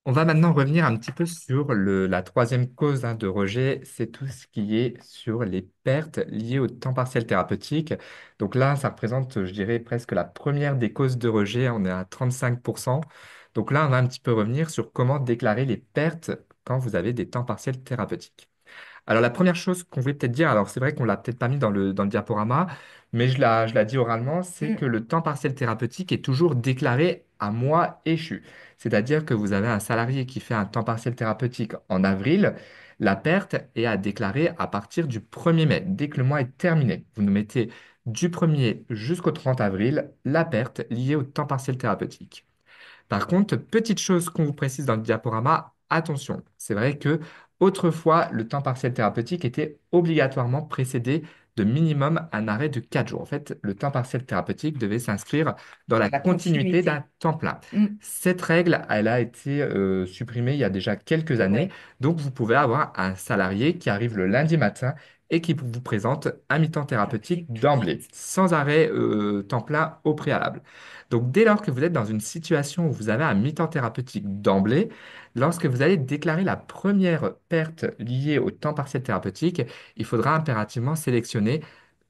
On va maintenant revenir un petit peu sur la troisième cause de rejet, c'est tout ce qui est sur les pertes liées au temps partiel thérapeutique. Donc là, ça représente, je dirais, presque la première des causes de rejet, on est à 35%. Donc là, on va un petit peu revenir sur comment déclarer les pertes quand vous avez des temps partiels thérapeutiques. Alors, la première chose qu'on voulait peut-être dire, alors c'est vrai qu'on l'a peut-être pas mis dans le diaporama, mais je la dis oralement, c'est que Mm. le temps partiel thérapeutique est toujours déclaré à mois échu. C'est-à-dire que vous avez un salarié qui fait un temps partiel thérapeutique en avril, la perte est à déclarer à partir du 1er mai, dès que le mois est terminé. Vous nous mettez du 1er jusqu'au 30 avril la perte liée au temps partiel thérapeutique. Par contre, petite chose qu'on vous précise dans le diaporama, attention, c'est vrai que autrefois, le temps partiel thérapeutique était obligatoirement précédé de minimum un arrêt de 4 jours. En fait, le temps partiel thérapeutique devait s'inscrire dans la La continuité d'un continuité. temps plein. Mm. Cette règle, elle a été supprimée il y a déjà quelques années. Ouais, Donc, vous pouvez avoir un salarié qui arrive le lundi matin et qui vous présente un mi-temps thérapeutique thérapeutique tout de d'emblée, suite. sans arrêt temps plein au préalable. Donc, dès lors que vous êtes dans une situation où vous avez un mi-temps thérapeutique d'emblée, lorsque vous allez déclarer la première perte liée au temps partiel thérapeutique, il faudra impérativement sélectionner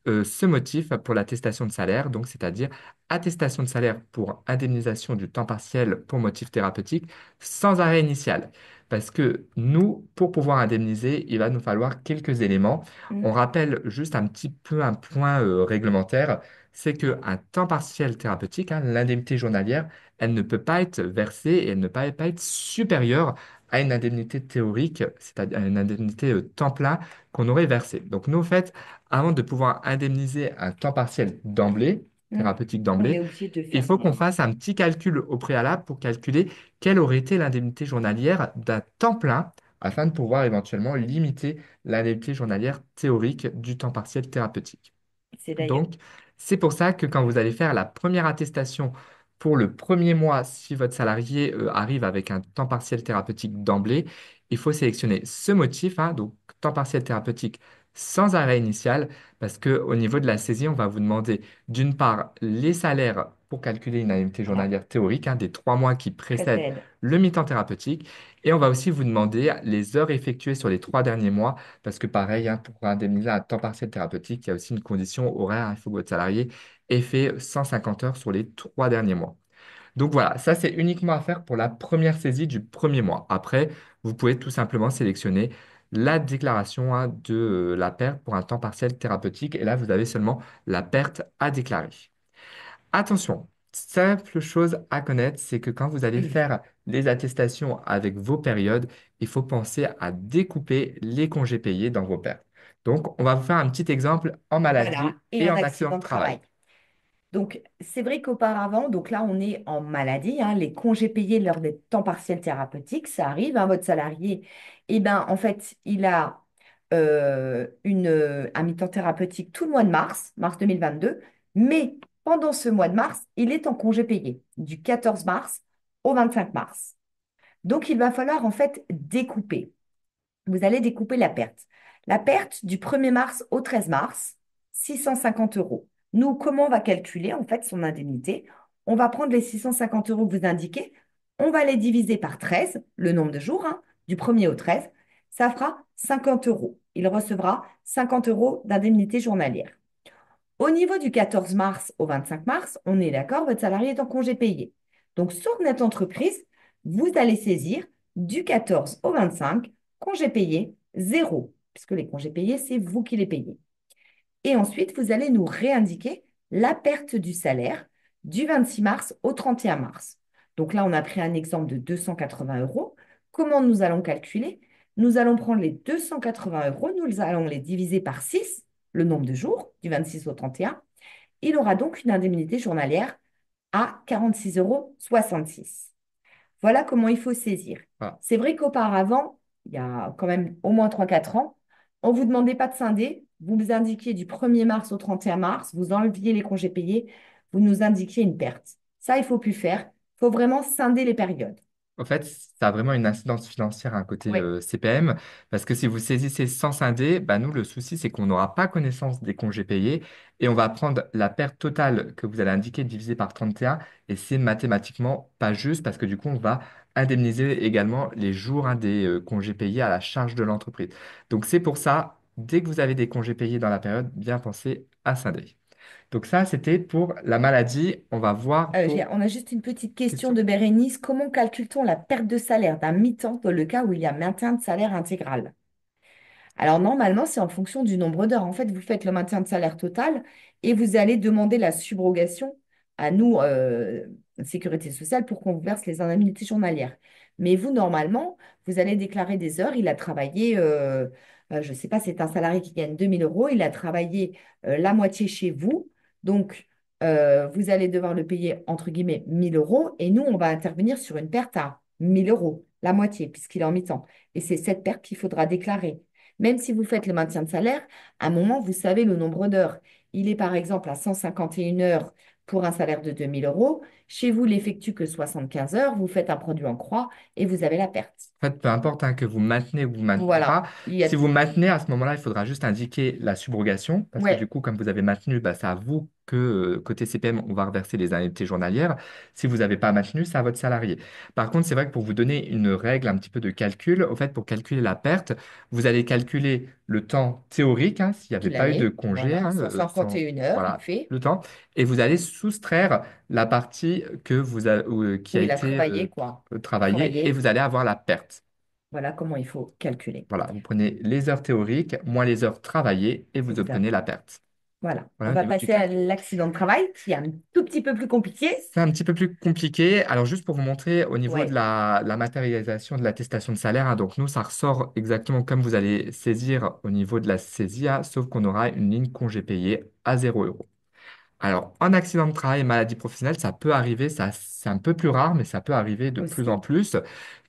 ce motif pour l'attestation de salaire, donc c'est-à-dire attestation de salaire pour indemnisation du temps partiel pour motif thérapeutique sans arrêt initial. Parce que nous, pour pouvoir indemniser, il va nous falloir quelques éléments. On Mm. rappelle juste un petit peu un point réglementaire, c'est qu'un temps partiel thérapeutique, l'indemnité journalière, elle ne peut pas être versée et elle ne peut pas être supérieure à une indemnité théorique, c'est-à-dire à une indemnité temps plein qu'on aurait versée. Donc nous, en fait, avant de pouvoir indemniser un temps partiel d'emblée, Mm. thérapeutique On est d'emblée, obligé de il faire faut qu'on bien. fasse un petit calcul au préalable pour calculer quelle aurait été l'indemnité journalière d'un temps plein afin de pouvoir éventuellement limiter l'indemnité journalière théorique du temps partiel thérapeutique. C'est d'ailleurs. Donc, c'est pour ça que quand vous allez faire la première attestation pour le premier mois, si votre salarié arrive avec un temps partiel thérapeutique d'emblée, il faut sélectionner ce motif, donc temps partiel thérapeutique sans arrêt initial, parce qu'au niveau de la saisie, on va vous demander d'une part les salaires pour calculer une indemnité Voilà, journalière théorique, des 3 mois qui précèdent précède. le mi-temps thérapeutique, et on va aussi vous demander les heures effectuées sur les 3 derniers mois parce que pareil, pour indemniser un temps partiel thérapeutique, il y a aussi une condition horaire. Il faut que votre salarié ait fait 150 heures sur les 3 derniers mois. Donc voilà, ça c'est uniquement à faire pour la première saisie du premier mois. Après, vous pouvez tout simplement sélectionner la déclaration de la perte pour un temps partiel thérapeutique. Et là, vous avez seulement la perte à déclarer. Attention, simple chose à connaître, c'est que quand vous allez Oui. faire les attestations avec vos périodes, il faut penser à découper les congés payés dans vos pertes. Donc, on va vous faire un petit exemple en Voilà, maladie et et en en accident accident de de travail. travail. Donc, c'est vrai qu'auparavant, donc là, on est en maladie, les congés payés lors des temps partiels thérapeutiques, ça arrive, votre salarié, eh ben, en fait, il a un mi-temps thérapeutique tout le mois de mars, mars 2022, mais pendant ce mois de mars, il est en congé payé du 14 mars au 25 mars. Donc, il va falloir en fait découper. Vous allez découper la perte. La perte du 1er mars au 13 mars, 650 euros. Nous, comment on va calculer en fait son indemnité? On va prendre les 650 euros que vous indiquez, on va les diviser par 13, le nombre de jours, hein, du 1er au 13, ça fera 50 euros. Il recevra 50 euros d'indemnité journalière. Au niveau du 14 mars au 25 mars, on est d'accord, votre salarié est en congé payé. Donc, sur notre entreprise, vous allez saisir du 14 au 25, congé payé, zéro, puisque les congés payés, c'est vous qui les payez. Et ensuite, vous allez nous réindiquer la perte du salaire du 26 mars au 31 mars. Donc là, on a pris un exemple de 280 euros. Comment nous allons calculer? Nous allons prendre les 280 euros, nous allons les diviser par 6, le nombre de jours, du 26 au 31. Il aura donc une indemnité journalière à 46,66 euros. Voilà comment il faut saisir. Voilà. C'est vrai qu'auparavant, il y a quand même au moins 3 4 ans, on ne vous demandait pas de scinder. Vous nous indiquiez du 1er mars au 31 mars, vous enleviez les congés payés, vous nous indiquiez une perte. Ça, il ne faut plus faire. Il faut vraiment scinder les périodes. En fait, ça a vraiment une incidence financière à un côté Oui, CPM, parce que si vous saisissez sans scinder, bah nous, le souci, c'est qu'on n'aura pas connaissance des congés payés et on va prendre la perte totale que vous allez indiquer divisée par 31 et c'est mathématiquement pas juste parce que du coup, on va indemniser également les jours des congés payés à la charge de l'entreprise. Donc, c'est pour ça, dès que vous avez des congés payés dans la période, bien penser à scinder. Donc, ça, c'était pour la maladie. On va voir pour On a juste une petite question question. de Bérénice. Comment calcule-t-on la perte de salaire d'un mi-temps dans le cas où il y a maintien de salaire intégral? Alors normalement, c'est en fonction du nombre d'heures. En fait, vous faites le maintien de salaire total et vous allez demander la subrogation à nous, Sécurité sociale, pour qu'on vous verse les indemnités journalières. Mais vous, normalement, vous allez déclarer des heures. Il a travaillé, je ne sais pas, c'est un salarié qui gagne 2000 euros. Il a travaillé la moitié chez vous. Donc, vous allez devoir le payer, entre guillemets, 1000 euros. Et nous, on va intervenir sur une perte à 1000 euros, la moitié, puisqu'il est en mi-temps. Et c'est cette perte qu'il faudra déclarer. Même si vous faites le maintien de salaire, à un moment, vous savez le nombre d'heures. Il est par exemple à 151 heures pour un salaire de 2000 euros. Chez vous, il n'effectue que 75 heures. Vous faites un produit en croix et vous avez la perte. En fait, peu importe hein, que vous maintenez ou vous maintenez pas. Voilà. Il y a... Si vous maintenez, à ce moment-là, il faudra juste indiquer la subrogation, parce que du Ouais, coup, comme vous avez maintenu, bah, c'est à vous que côté CPM, on va reverser les indemnités journalières. Si vous n'avez pas maintenu, c'est à votre salarié. Par contre, c'est vrai que pour vous donner une règle un petit peu de calcul, au fait, pour calculer la perte, vous allez calculer le temps théorique, hein, s'il n'y avait de pas eu de l'année. congé, Voilà. hein, 151 heures, il voilà, fait. le temps, et vous allez soustraire la partie qui Où a il a été travaillé, quoi. travaillée, et Travaillé. vous allez avoir la perte. Voilà comment il faut calculer. Voilà, vous prenez les heures théoriques moins les heures travaillées et vous obtenez la Exactement. perte. Voilà. On Voilà au va niveau du passer à calcul. l'accident de travail, qui est un tout petit peu plus compliqué. C'est un petit peu plus compliqué. Alors, juste pour vous montrer au niveau de Ouais. la matérialisation de l'attestation de salaire, hein, donc nous, ça ressort exactement comme vous allez saisir au niveau de la saisie, hein, sauf qu'on aura une ligne congé payé à 0 euros. Alors, en accident de travail et maladie professionnelle, ça peut arriver, ça, c'est un peu plus rare, mais ça peut arriver de plus en Aussi. plus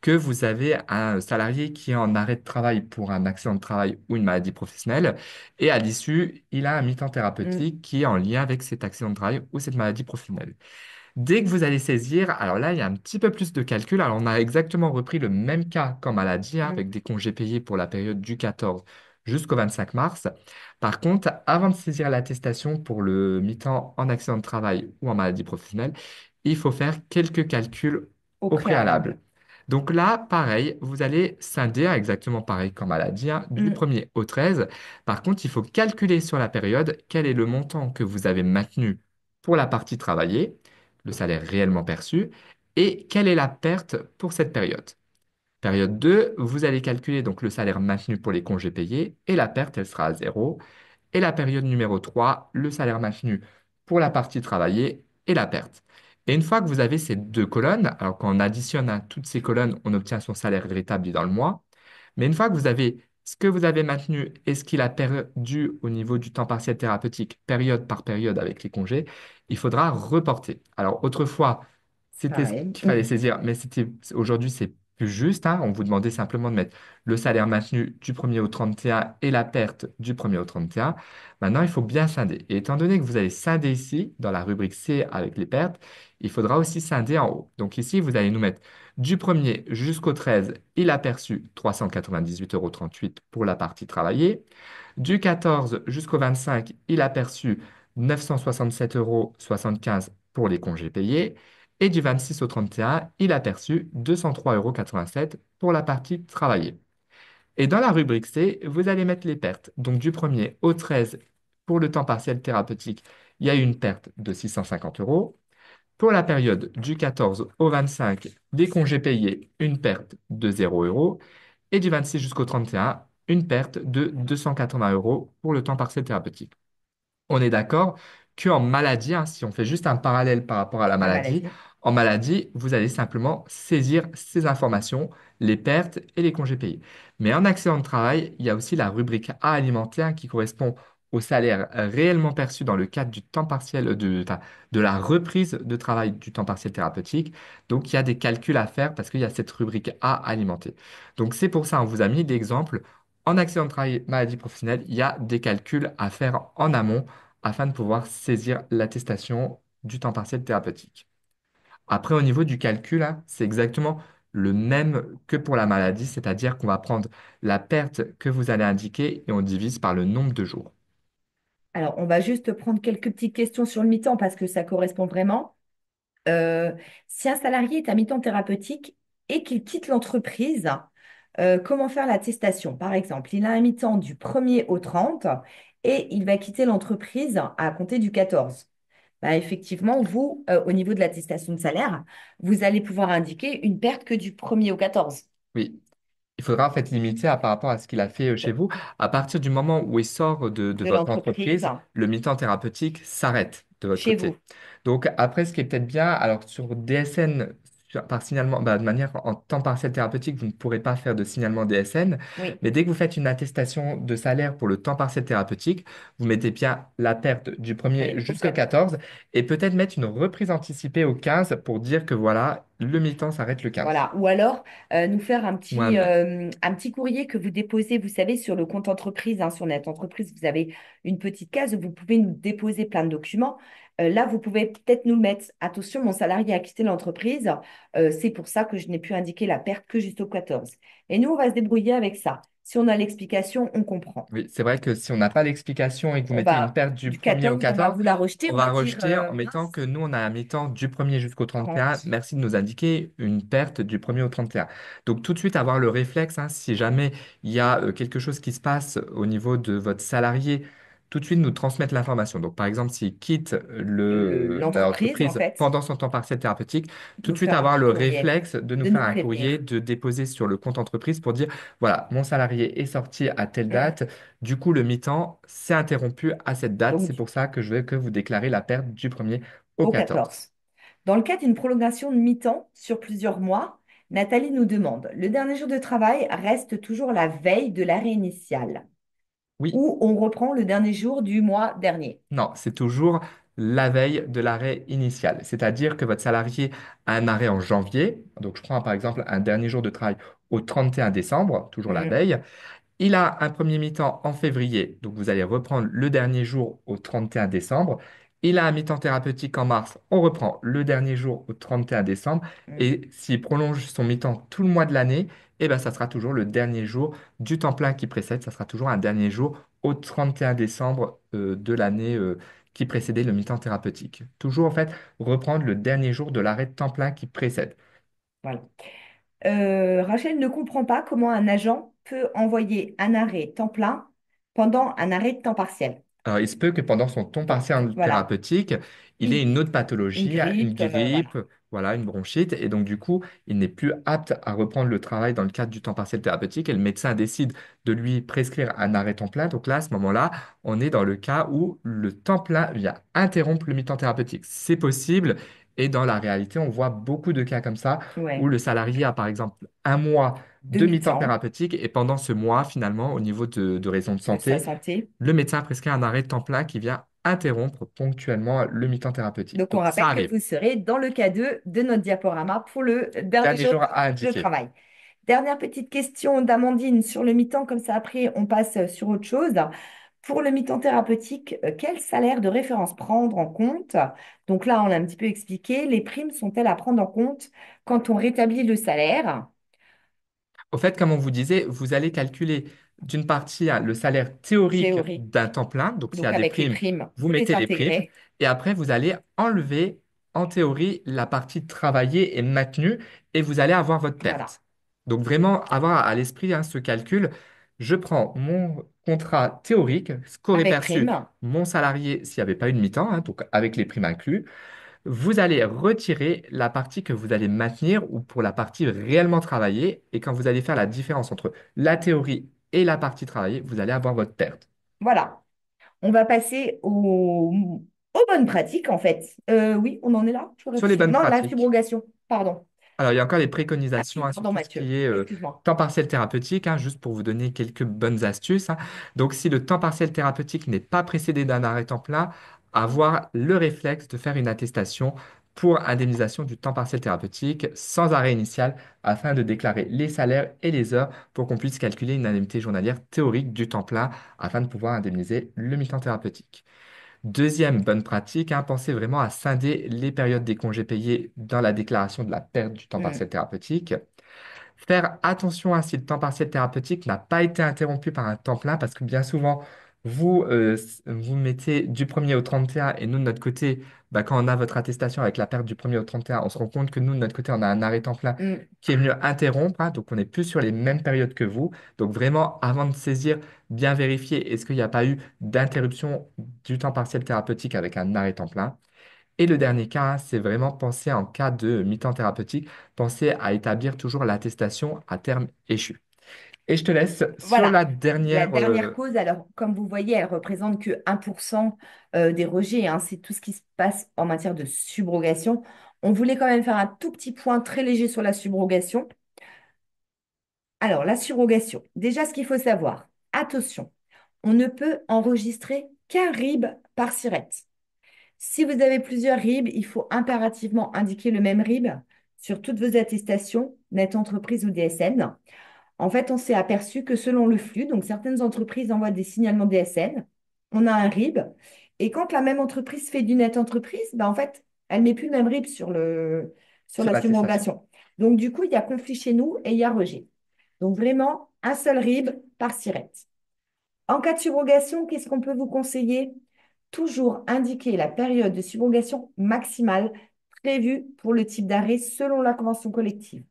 que vous avez un salarié qui est en arrêt de travail pour un accident de travail ou une maladie professionnelle, et à l'issue, il a un mi-temps Mm. thérapeutique qui est en lien avec cet accident de travail ou cette maladie professionnelle. Dès que vous allez saisir, alors là, il y a un petit peu plus de calcul. Alors, on a exactement repris le même cas qu'en maladie, hein, Mm. avec des congés payés pour la période du 14 jusqu'au 25 mars. Par contre, avant de saisir l'attestation pour le mi-temps en accident de travail ou en maladie professionnelle, il faut faire quelques calculs Au au préalable. préalable. Donc là, pareil, vous allez scinder, exactement pareil qu'en maladie, hein, du Mm. 1er au 13. Par contre, il faut calculer sur la période quel est le montant que vous avez maintenu pour la partie travaillée, le salaire réellement perçu, et quelle est la perte pour cette période. Période 2, vous allez calculer donc le salaire maintenu pour les congés payés et la perte, elle sera à zéro. Et la période numéro 3, le salaire maintenu pour la partie travaillée et la perte. Et une fois que vous avez ces deux colonnes, alors quand on additionne à toutes ces colonnes, on obtient son salaire rétabli dans le mois. Mais une fois que vous avez ce que vous avez maintenu et ce qu'il a perdu au niveau du temps partiel thérapeutique, période par période avec les congés, il faudra reporter. Alors autrefois, c'était ce Pareil. qu'il fallait saisir, mais aujourd'hui, c'est plus juste, hein. On vous demandait simplement de mettre le salaire maintenu du 1er au 31 et la perte du 1er au 31. Maintenant, il faut bien scinder. Et étant donné que vous allez scinder ici, dans la rubrique C avec les pertes, il faudra aussi scinder en haut. Donc ici, vous allez nous mettre Du 1er jusqu'au 13, il a perçu 398,38 € pour la partie travaillée. Du 14 jusqu'au 25, il a perçu 967,75 € pour les congés payés. Et du 26 au 31, il a perçu 203,87 € pour la partie travaillée. Et dans la rubrique C, vous allez mettre les pertes. Donc du 1er au 13, pour le temps partiel thérapeutique, il y a eu une perte de 650 euros. Pour la période du 14 au 25, des congés payés, une perte de 0 €. Et du 26 jusqu'au 31, une perte de 280 € pour le temps partiel thérapeutique. On est d'accord qu'en maladie, hein, si on fait juste un parallèle par rapport à la La maladie, maladie. en maladie, vous allez simplement saisir ces informations, les pertes et les congés payés. Mais en accident de travail, il y a aussi la rubrique A alimentaire qui correspond au salaire réellement perçu dans le cadre du temps partiel, enfin, de la reprise de travail du temps partiel thérapeutique. Donc, il y a des calculs à faire parce qu'il y a cette rubrique A alimentée. Donc, c'est pour ça, on vous a mis l'exemple. En accident de travail, maladie professionnelle, il y a des calculs à faire en amont afin de pouvoir saisir l'attestation du temps partiel thérapeutique. Après, au niveau du calcul, hein, c'est exactement le même que pour la maladie, c'est-à-dire qu'on va prendre la perte que vous allez indiquer et on divise par le nombre de jours. Alors, on va juste prendre quelques petites questions sur le mi-temps parce que ça correspond vraiment. Euh, Si un salarié est à mi-temps thérapeutique et qu'il quitte l'entreprise, comment faire l'attestation? Par exemple, il a un mi-temps du 1er au 30 et il va quitter l'entreprise à compter du 14. Bah, effectivement, vous, au niveau de l'attestation de salaire, vous allez pouvoir indiquer une perte que du 1er au 14 Oui, il faudra en fait limiter par rapport à ce qu'il a fait chez vous. À partir du moment où il sort de de votre l'entreprise entreprise, le mi-temps thérapeutique s'arrête de votre chez vous. côté. Donc après, ce qui est peut-être bien, alors sur DSN, par signalement, bah, de manière en temps partiel thérapeutique, vous ne pourrez pas faire de signalement DSN, Oui, mais dès que vous faites une attestation de salaire pour le temps partiel thérapeutique, vous mettez bien la perte du 1er allez, au jusqu'au 14. 14 et peut-être mettre une reprise anticipée au 15 pour dire que voilà, le mi-temps s'arrête le 15. Voilà. Ou alors, nous faire Ou un mail. un petit courrier que vous déposez, vous savez, sur le compte entreprise. Hein, sur notre entreprise, vous avez une petite case où vous pouvez nous déposer plein de documents. Là, vous pouvez peut-être nous le mettre. Attention, mon salarié a quitté l'entreprise. C'est pour ça que je n'ai pu indiquer la perte que jusqu'au 14. Et nous, on va se débrouiller avec ça. Si on a l'explication, on comprend. Oui, c'est vrai que si on n'a pas l'explication et que vous On mettez une va perte du du 1er au 14, on va 14, vous la rejeter. on On va va dire rejeter en mettant que mince, nous, on a un mi-temps du 1er jusqu'au 31. 30. Merci de nous indiquer une perte du 1er au 31. Donc, tout de suite, avoir le réflexe, hein, si jamais il y a quelque chose qui se passe au niveau de votre salarié, tout de suite nous transmettre l'information. Donc, par exemple, s'il quitte L'entreprise, en l'entreprise fait, pendant son temps partiel thérapeutique, tout de nous suite faire un avoir petit le courriel, réflexe de nous de faire nous un courrier, prévenir. de déposer sur le compte entreprise pour dire, voilà, mon salarié est sorti à telle Mm. date. Du coup, le mi-temps s'est interrompu à cette date. C'est Donc, pour ça que je veux que vous déclarez la perte du 1er au au 14. 14. Dans le cas d'une prolongation de mi-temps sur plusieurs mois, Nathalie nous demande, le dernier jour de travail reste toujours la veille de l'arrêt initial Oui, ou on reprend le dernier jour du mois dernier? non, c'est toujours la veille de l'arrêt initial. C'est-à-dire que votre salarié a un arrêt en janvier. Donc, je prends par exemple un dernier jour de travail au 31 décembre, toujours la Mhm. veille. Il a un premier mi-temps en février, donc vous allez reprendre le dernier jour au 31 décembre. Il a un mi-temps thérapeutique en mars, on reprend le dernier jour au 31 décembre. Mm. Et s'il prolonge son mi-temps tout le mois de l'année, eh ben, ça sera toujours le dernier jour du temps plein qui précède, ça sera toujours un dernier jour au 31 décembre de l'année qui précédait le mi-temps thérapeutique. Toujours en fait reprendre le dernier jour de l'arrêt de temps plein qui précède. Voilà. Rachel ne comprend pas comment un agent peut envoyer un arrêt temps plein pendant un arrêt de temps partiel. Alors, il se peut que pendant son temps Donc, partiel voilà, thérapeutique, il ait il, une autre une pathologie, une grippe, grippe, voilà. voilà, une bronchite, et donc du coup, il n'est plus apte à reprendre le travail dans le cadre du temps partiel thérapeutique, et le médecin décide de lui prescrire un arrêt temps plein. Donc là, à ce moment-là, on est dans le cas où le temps plein vient interrompre le mi-temps thérapeutique. C'est possible, et dans la réalité, on voit beaucoup de cas comme ça, où Ouais. le salarié a par exemple un mois de mi-temps Demi-temps thérapeutique, et pendant ce mois, finalement, au niveau de raisons de de sa santé, santé. le médecin prescrit un arrêt de temps plein qui vient interrompre ponctuellement le mi-temps thérapeutique. Donc, on Donc, ça rappelle que arrive. vous serez dans le cas 2 de notre diaporama pour le dernier Dernier jour jour à de indiquer. travail. Dernière petite question d'Amandine sur le mi-temps, comme ça après on passe sur autre chose. Pour le mi-temps thérapeutique, quel salaire de référence prendre en compte? Donc là, on a un petit peu expliqué, les primes sont-elles à prendre en compte quand on rétablit le salaire Au fait, comme on vous disait, vous allez calculer d'une partie le salaire théorique théorique? d'un temps plein. Donc, s'il y a Donc des avec les primes, primes, vous c'est mettez les primes. intégré. Et après, vous allez enlever, en théorie, la partie travaillée et maintenue et vous allez avoir votre Voilà, perte. Donc, vraiment avoir à l'esprit ce calcul. Je prends mon contrat théorique, ce qu'aurait avec perçu prime. mon salarié s'il n'y avait pas eu de mi-temps, donc avec les primes inclus. Vous allez retirer la partie que vous allez maintenir ou pour la partie réellement travaillée. Et quand vous allez faire la différence entre la théorie et la partie travaillée, vous allez avoir votre perte. Voilà. On va passer aux bonnes pratiques, en fait. Oui, on en est là, je Sur les réfléchis. bonnes Non, la pratiques, subrogation, pardon. alors il y a encore les préconisations sur Pardon, tout ce Mathieu, qui est excuse-moi. temps partiel thérapeutique, juste pour vous donner quelques bonnes astuces. Donc si le temps partiel thérapeutique n'est pas précédé d'un arrêt temps plein, avoir le réflexe de faire une attestation pour indemnisation du temps partiel thérapeutique sans arrêt initial afin de déclarer les salaires et les heures pour qu'on puisse calculer une indemnité journalière théorique du temps plein afin de pouvoir indemniser le mi-temps thérapeutique. Deuxième bonne pratique, pensez vraiment à scinder les périodes des congés payés dans la déclaration de la perte du temps Hmm, partiel thérapeutique. Faire attention si le temps partiel thérapeutique n'a pas été interrompu par un temps plein, parce que bien souvent, vous mettez du 1er au 31 et nous, de notre côté, quand on a votre attestation avec la perte du 1er au 31, on se rend compte que nous, de notre côté, on a un arrêt temps plein hmm. qui est venu interrompre, donc on n'est plus sur les mêmes périodes que vous. Donc vraiment, avant de saisir, bien vérifier est-ce qu'il n'y a pas eu d'interruption du temps partiel thérapeutique avec un arrêt temps plein. Et le dernier cas, c'est vraiment penser en cas de mi-temps thérapeutique, penser à établir toujours l'attestation à terme échu. Et je te laisse sur Voilà. la La dernière. dernière cause, alors, comme vous voyez, elle représente que 1% des rejets, hein. C'est tout ce qui se passe en matière de subrogation. On voulait quand même faire un tout petit point très léger sur la subrogation. Alors, la subrogation. Déjà, ce qu'il faut savoir, attention, on ne peut enregistrer qu'un RIB par SIRET. Si vous avez plusieurs RIB, il faut impérativement indiquer le même RIB sur toutes vos attestations, net entreprise ou DSN. En fait, on s'est aperçu que selon le flux, donc certaines entreprises envoient des signalements DSN, on a un RIB, et quand la même entreprise fait du net entreprise, en fait, elle ne met plus le même RIB sur Sur la l'attestation. subrogation. Donc, du coup, il y a conflit chez nous et il y a rejet. Donc, vraiment, un seul RIB par SIRET. En cas de subrogation, qu'est-ce qu'on peut vous conseiller? Toujours indiquer la période de subrogation maximale prévue pour le type d'arrêt selon la convention collective.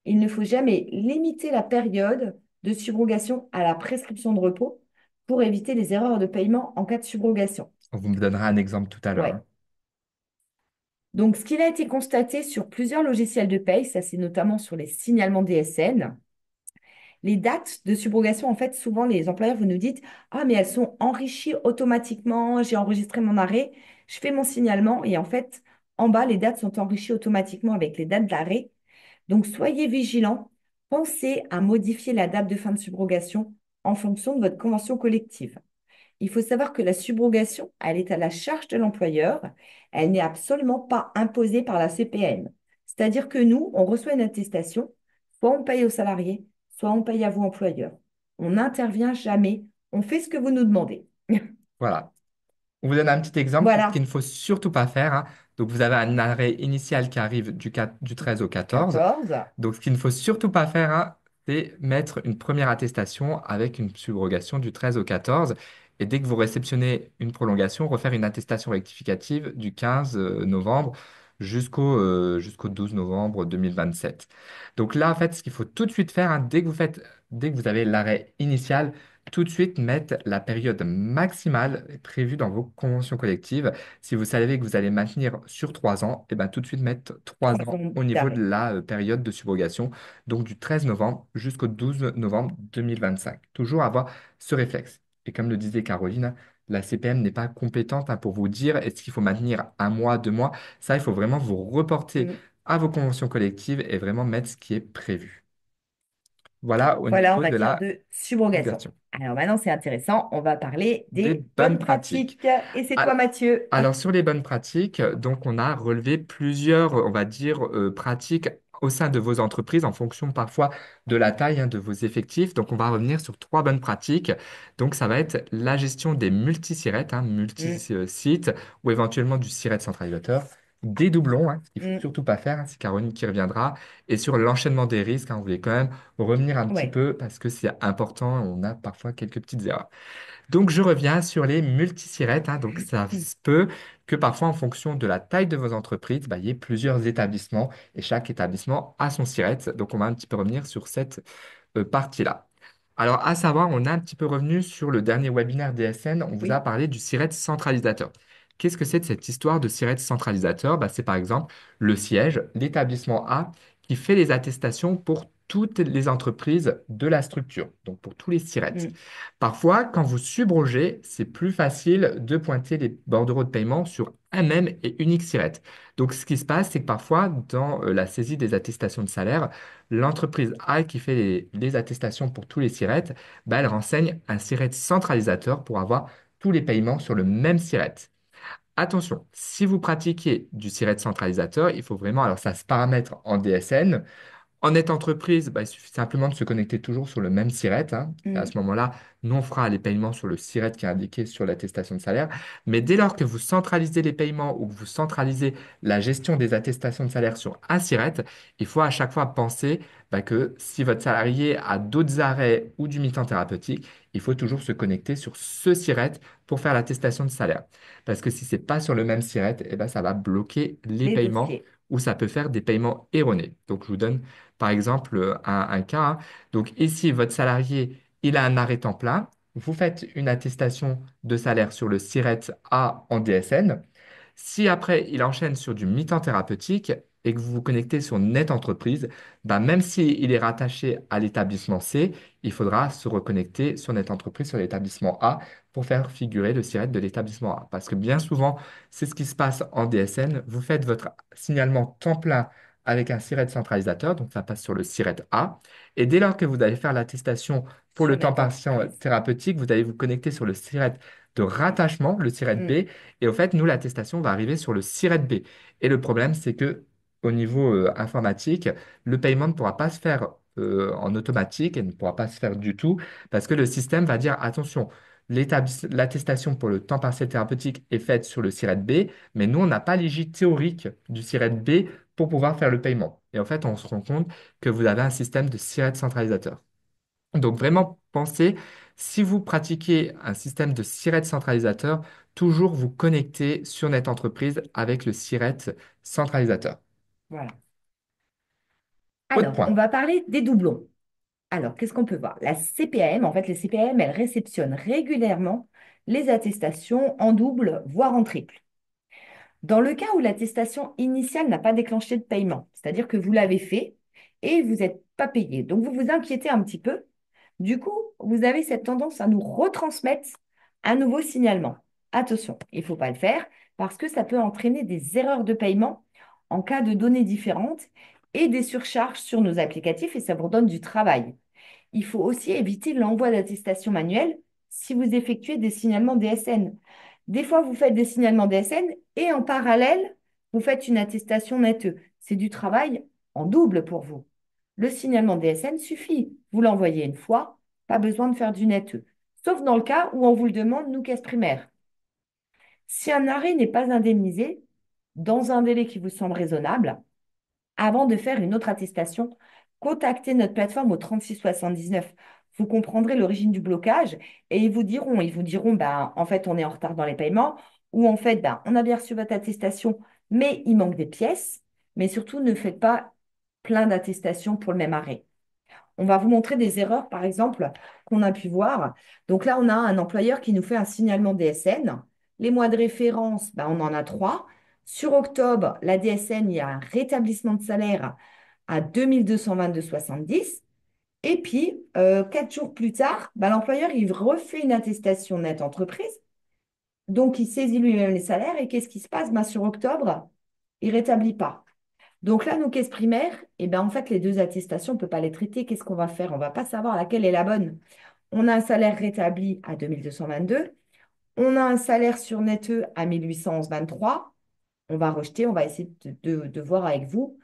Il ne faut jamais limiter la période de subrogation à la prescription de repos pour éviter les erreurs de paiement en cas de subrogation. Vous me donnerez un exemple tout à l'heure. Ouais. Donc, ce qu'il a été constaté sur plusieurs logiciels de paye, ça c'est notamment sur les signalements DSN, les dates de subrogation, en fait, souvent les employeurs, vous nous dites, ah, mais elles sont enrichies automatiquement, j'ai enregistré mon arrêt, je fais mon signalement et en fait, en bas, les dates sont enrichies automatiquement avec les dates d'arrêt. Donc, soyez vigilants. Pensez à modifier la date de fin de subrogation en fonction de votre convention collective. Il faut savoir que la subrogation, elle est à la charge de l'employeur. Elle n'est absolument pas imposée par la CPM. C'est-à-dire que nous, on reçoit une attestation, soit on paye aux salariés, soit on paye à vous, employeurs. On n'intervient jamais. On fait ce que vous nous demandez. Voilà. On vous donne un petit exemple pour ce qu'il Voilà, ne faut surtout pas faire. Donc, vous avez un arrêt initial qui arrive du 13 au 14. 14. Donc, ce qu'il ne faut surtout pas faire, c'est mettre une première attestation avec une subrogation du 13 au 14. Et dès que vous réceptionnez une prolongation, refaire une attestation rectificative du 15 novembre jusqu'au 12 novembre 2027. Donc là, en fait, ce qu'il faut tout de suite faire, dès que vous avez l'arrêt initial, tout de suite mettre la période maximale prévue dans vos conventions collectives. Si vous savez que vous allez maintenir sur 3 ans, et ben tout de suite mettre 3 ans 3 ans au niveau de d'arrêt. la période de subrogation, donc du 13 novembre jusqu'au 12 novembre 2025. Toujours avoir ce réflexe. Et comme le disait Caroline, la CPM n'est pas compétente pour vous dire est-ce qu'il faut maintenir un mois, 2 mois. Ça, il faut vraiment vous reporter Mm. à vos conventions collectives et vraiment mettre ce qui est prévu. Voilà au Voilà en niveau de matière la de subrogation. subversion. Alors maintenant, c'est intéressant. On va parler Des des bonnes bonnes pratiques. pratiques. Et c'est toi, Al- Mathieu. Alors, sur les bonnes pratiques, donc on a relevé plusieurs, on va dire, pratiques au sein de vos entreprises en fonction parfois de la taille de vos effectifs. Donc, on va revenir sur trois bonnes pratiques. Donc, ça va être la gestion des multi-sites, Mm, multi-sites ou éventuellement du siret centralisateur, des doublons, ce qu'il ne faut mm. surtout pas faire, c'est Caroline qui reviendra, et sur l'enchaînement des risques, on voulait quand même revenir un petit Ouais. peu parce que c'est important, on a parfois quelques petites erreurs. Donc, je reviens sur les multi-sirettes. Donc, ça se peut que parfois, en fonction de la taille de vos entreprises, il y ait plusieurs établissements et chaque établissement a son sirette. Donc, on va un petit peu revenir sur cette partie-là. Alors, à savoir, on a un petit peu revenu sur le dernier webinaire DSN. On vous a Oui. parlé du SIRET centralisateur. Qu'est-ce que c'est de cette histoire de SIRET centralisateur? C'est par exemple le siège, l'établissement A, qui fait les attestations pour toutes les entreprises de la structure, donc pour tous les SIRET. Mm. Parfois, quand vous subrogez, c'est plus facile de pointer les bordereaux de paiement sur un même et unique SIRET. Donc, ce qui se passe, c'est que parfois, dans la saisie des attestations de salaire, l'entreprise A qui fait les attestations pour tous les SIRET, elle renseigne un SIRET centralisateur pour avoir tous les paiements sur le même SIRET. Attention, si vous pratiquez du SIRET centralisateur, il faut vraiment, alors ça se paramètre en DSN, en net entreprise, il suffit simplement de se connecter toujours sur le même SIRET. Et à Mm. ce moment-là, nous, on fera les paiements sur le SIRET qui est indiqué sur l'attestation de salaire. Mais dès lors que vous centralisez les paiements ou que vous centralisez la gestion des attestations de salaire sur un SIRET, il faut à chaque fois penser que si votre salarié a d'autres arrêts ou du mi-temps thérapeutique, il faut toujours se connecter sur ce SIRET pour faire l'attestation de salaire. Parce que si ce n'est pas sur le même SIRET, ça va bloquer les Les paiements dossiers. ou ça peut faire des paiements erronés. Donc, je vous donne par exemple, un cas. Donc ici, votre salarié, il a un arrêt temps plein. Vous faites une attestation de salaire sur le SIRET A en DSN. Si après, il enchaîne sur du mi-temps thérapeutique et que vous vous connectez sur Net Entreprise, même s'il est rattaché à l'établissement C, il faudra se reconnecter sur Net Entreprise, sur l'établissement A, pour faire figurer le SIRET de l'établissement A. Parce que bien souvent, c'est ce qui se passe en DSN. Vous faites votre signalement temps plein avec un SIRET centralisateur, donc ça passe sur le SIRET A. Et dès lors que vous allez faire l'attestation pour Sur le temps Net partiel Entreprise. thérapeutique, vous allez vous connecter sur le SIRET de rattachement, le SIRET Mm. B. Et au fait, nous, l'attestation va arriver sur le SIRET B. Et le problème, c'est que au niveau informatique, le paiement ne pourra pas se faire en automatique et ne pourra pas se faire du tout parce que le système va dire, attention, l'attestation pour le temps partiel thérapeutique est faite sur le SIRET B, mais nous, on n'a pas l'égide théorique du SIRET B pour pouvoir faire le paiement. Et en fait, on se rend compte que vous avez un système de SIRET centralisateur. Donc vraiment, pensez, si vous pratiquez un système de SIRET centralisateur, toujours vous connecter sur Net Entreprise avec le SIRET centralisateur. Voilà. Autre Alors, on point. va parler des doublons. Alors, qu'est-ce qu'on peut voir? La CPAM, en fait, les CPAM, elles réceptionnent régulièrement les attestations en double, voire en triple. Dans le cas où l'attestation initiale n'a pas déclenché de paiement, c'est-à-dire que vous l'avez fait et vous n'êtes pas payé, donc vous vous inquiétez un petit peu, du coup, vous avez cette tendance à nous retransmettre un nouveau signalement. Attention, il ne faut pas le faire parce que ça peut entraîner des erreurs de paiement en cas de données différentes et des surcharges sur nos applicatifs et ça vous donne du travail. Il faut aussi éviter l'envoi d'attestations manuelles si vous effectuez des signalements DSN. Des fois, vous faites des signalements DSN et en parallèle, vous faites une attestation NETE. C'est du travail en double pour vous. Le signalement DSN suffit. Vous l'envoyez une fois, pas besoin de faire du NETE. Sauf dans le cas où on vous le demande, nous, caisse primaire. Si un arrêt n'est pas indemnisé, dans un délai qui vous semble raisonnable, avant de faire une autre attestation, contactez notre plateforme au 36 79. Vous comprendrez l'origine du blocage et ils vous diront, en fait, on est en retard dans les paiements ou en fait, on a bien reçu votre attestation, mais il manque des pièces. Mais surtout, ne faites pas plein d'attestations pour le même arrêt. On va vous montrer des erreurs, par exemple, qu'on a pu voir. Donc là, on a un employeur qui nous fait un signalement DSN. Les mois de référence, on en a trois. Sur octobre, la DSN, il y a un rétablissement de salaire à 2222,70. Et puis, 4 jours plus tard, l'employeur, il refait une attestation nette entreprise. Donc, il saisit lui-même les salaires. Et qu'est-ce qui se passe? Sur octobre, il ne rétablit pas. Donc là, nos caisses primaires, en fait, les deux attestations, on ne peut pas les traiter. Qu'est-ce qu'on va faire? On ne va pas savoir laquelle est la bonne. On a un salaire rétabli à 2222. On a un salaire sur NetE à 1823. On va rejeter, on va essayer de voir avec vous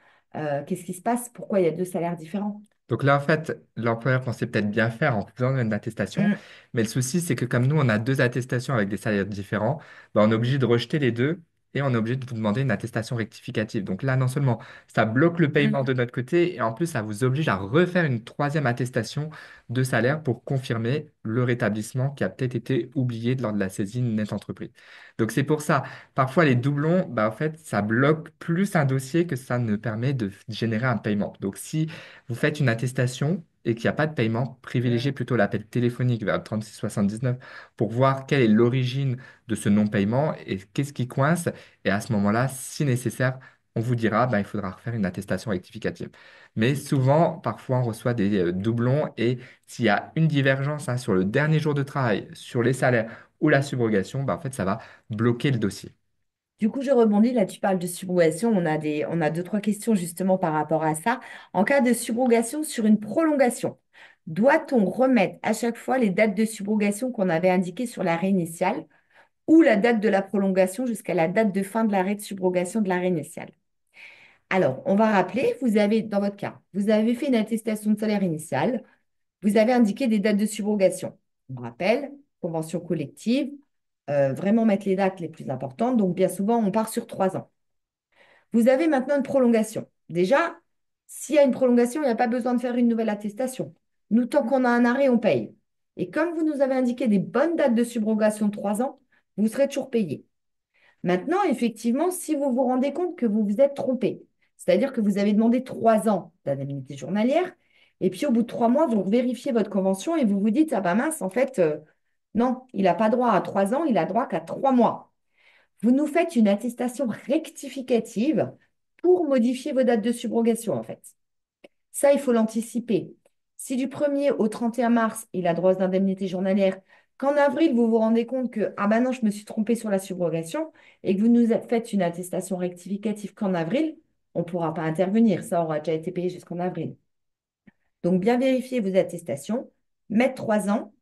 Qu'est-ce qui se passe? Pourquoi il y a deux salaires différents? Donc là, en fait, l'employeur pensait peut-être bien faire en faisant une attestation, Mm, mais le souci, c'est que comme nous, on a deux attestations avec des salaires différents, ben, on est obligé de rejeter les deux et on est obligé de vous demander une attestation rectificative. Donc là, non seulement ça bloque le paiement mm. de notre côté, et en plus, ça vous oblige à refaire une troisième attestation de salaire pour confirmer le rétablissement qui a peut-être été oublié lors de la saisine nette entreprise. Donc c'est pour ça, parfois les doublons, ben, en fait, ça bloque plus un dossier que ça ne permet de générer un paiement. Donc si vous faites une attestation et qu'il n'y a pas de paiement, privilégiez Mm. plutôt l'appel téléphonique vers le 3679 pour voir quelle est l'origine de ce non-paiement et qu'est-ce qui coince. Et à ce moment-là, si nécessaire, on vous dira, ben, il faudra refaire une attestation rectificative. Mais souvent, parfois, on reçoit des doublons et s'il y a une divergence hein, sur le dernier jour de travail, sur les salaires ou la subrogation, ben, en fait, ça va bloquer le dossier. Du coup, je rebondis, là, tu parles de subrogation. On a deux, trois questions justement par rapport à ça. En cas de subrogation sur une prolongation, doit-on remettre à chaque fois les dates de subrogation qu'on avait indiquées sur l'arrêt initial ou la date de la prolongation jusqu'à la date de fin de l'arrêt de subrogation de l'arrêt initial? Alors, on va rappeler, vous avez, dans votre cas, vous avez fait une attestation de salaire initiale, vous avez indiqué des dates de subrogation. On rappelle, convention collective, vraiment mettre les dates les plus importantes. Donc, bien souvent, on part sur 3 ans. Vous avez maintenant une prolongation. Déjà, s'il y a une prolongation, il n'y a pas besoin de faire une nouvelle attestation. Nous, tant qu'on a un arrêt, on paye. Et comme vous nous avez indiqué des bonnes dates de subrogation de 3 ans, vous serez toujours payé. Maintenant, effectivement, si vous vous rendez compte que vous vous êtes trompé, c'est-à-dire que vous avez demandé 3 ans d'indemnité journalière, et puis au bout de 3 mois, vous vérifiez votre convention et vous vous dites, ah bah mince, en fait, non, il n'a pas droit à 3 ans, il a droit qu'à 3 mois. Vous nous faites une attestation rectificative pour modifier vos dates de subrogation, en fait. Ça, il faut l'anticiper. Si du 1er au 31 mars, il a droit d'indemnité journalière, qu'en avril, vous vous rendez compte que, ah ben non, je me suis trompée sur la subrogation, et que vous nous faites une attestation rectificative qu'en avril, on ne pourra pas intervenir. Ça aura déjà été payé jusqu'en avril. Donc, bien vérifier vos attestations, mettre 3 ans,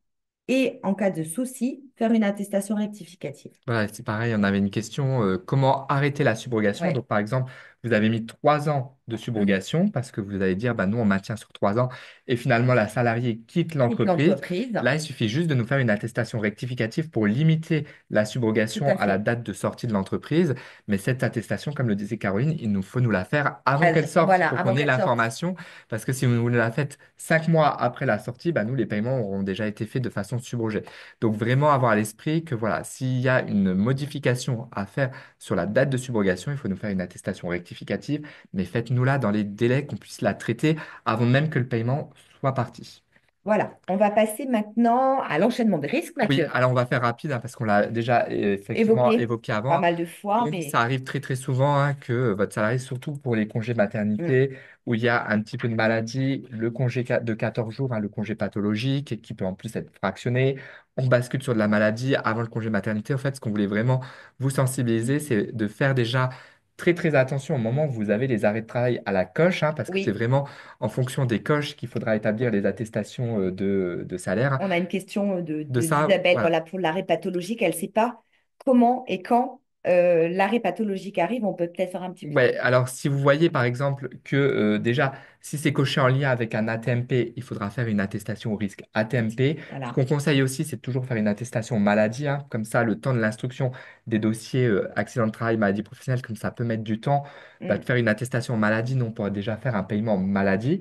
et en cas de souci, faire une attestation rectificative. Voilà, c'est pareil, on avait une question, comment arrêter la subrogation? Ouais. Donc, par exemple, vous avez mis 3 ans de subrogation parce que vous allez dire, bah, nous, on maintient sur 3 ans et finalement, la salariée quitte Quitte l'entreprise. l'entreprise. Là, il suffit juste de nous faire une attestation rectificative pour limiter la Tout subrogation à à la fait. date de sortie de l'entreprise. Mais cette attestation, comme le disait Caroline, il nous faut nous la faire avant qu'elle sorte Voilà, pour avant qu'on ait qu'elle sorte. l'information. Parce que si vous nous la faites 5 mois après la sortie, bah, nous, les paiements auront déjà été faits de façon subrogée. Donc vraiment avoir à l'esprit que voilà, s'il y a une modification à faire sur la date de subrogation, il faut nous faire une attestation rectificative, mais faites-nous-la dans les délais qu'on puisse la traiter avant même que le paiement soit parti. Voilà, on va passer maintenant à l'enchaînement des risques, Oui, Mathieu. alors on va faire rapide hein, parce qu'on l'a déjà effectivement Évoqué évoqué pas avant. mal de fois, Donc, ça mais arrive très très souvent hein, que votre salarié, surtout pour les congés mm, maternité, où il y a un petit peu de maladie, le congé de 14 jours, hein, le congé pathologique, qui peut en plus être fractionné, on bascule sur de la maladie avant le congé maternité. En fait, ce qu'on voulait vraiment vous sensibiliser, c'est de faire déjà très très attention au moment où vous avez les arrêts de travail à la coche, hein, parce que c'est oui, vraiment en fonction des coches qu'il faudra établir les attestations de salaire. on a une question De ça, d'Isabelle, voilà. voilà, pour l'arrêt pathologique. Elle ne sait pas comment et quand l'arrêt pathologique arrive. On peut peut-être faire un petit point. Ouais, alors si vous voyez par exemple que déjà, si c'est coché en lien avec un ATMP, il faudra faire une attestation au risque ATMP. Ce Voilà. qu'on conseille aussi, c'est de toujours faire une attestation maladie, hein. Comme ça, le temps de l'instruction des dossiers accident de travail, maladie professionnelle, comme ça peut mettre du temps, bah, de Mm, faire une attestation maladie, nous, on pourra déjà faire un paiement maladie.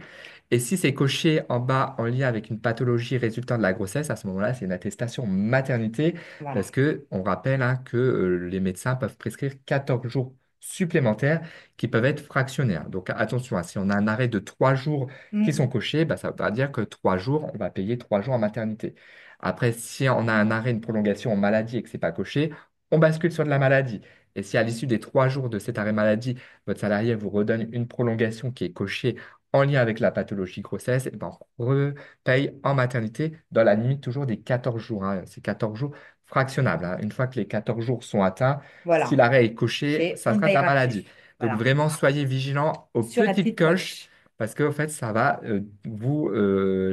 Et si c'est coché en bas en lien avec une pathologie résultant de la grossesse, à ce moment-là, c'est une attestation maternité, parce voilà. que on rappelle hein, que les médecins peuvent prescrire 14 jours supplémentaires qui peuvent être fractionnaires. Donc attention, hein, si on a un arrêt de 3 jours qui Mm, sont cochés, bah, ça voudra dire que 3 jours, on va payer 3 jours en maternité. Après, si on a un arrêt, une prolongation en maladie et que c'est pas coché, on bascule sur de la maladie. Et si à l'issue des 3 jours de cet arrêt maladie, votre salarié vous redonne une prolongation qui est cochée en lien avec la pathologie grossesse, eh ben, on repaye en maternité dans la limite toujours des 14 jours, hein. C'est 14 jours fractionnables, hein. Une fois que les 14 jours sont atteints, si voilà. l'arrêt est coché, Chez, ça on ne sera de la payera maladie. plus. Donc Voilà. vraiment, soyez vigilants aux Sur la petites petite coches coche. parce qu'en fait, ça va vous,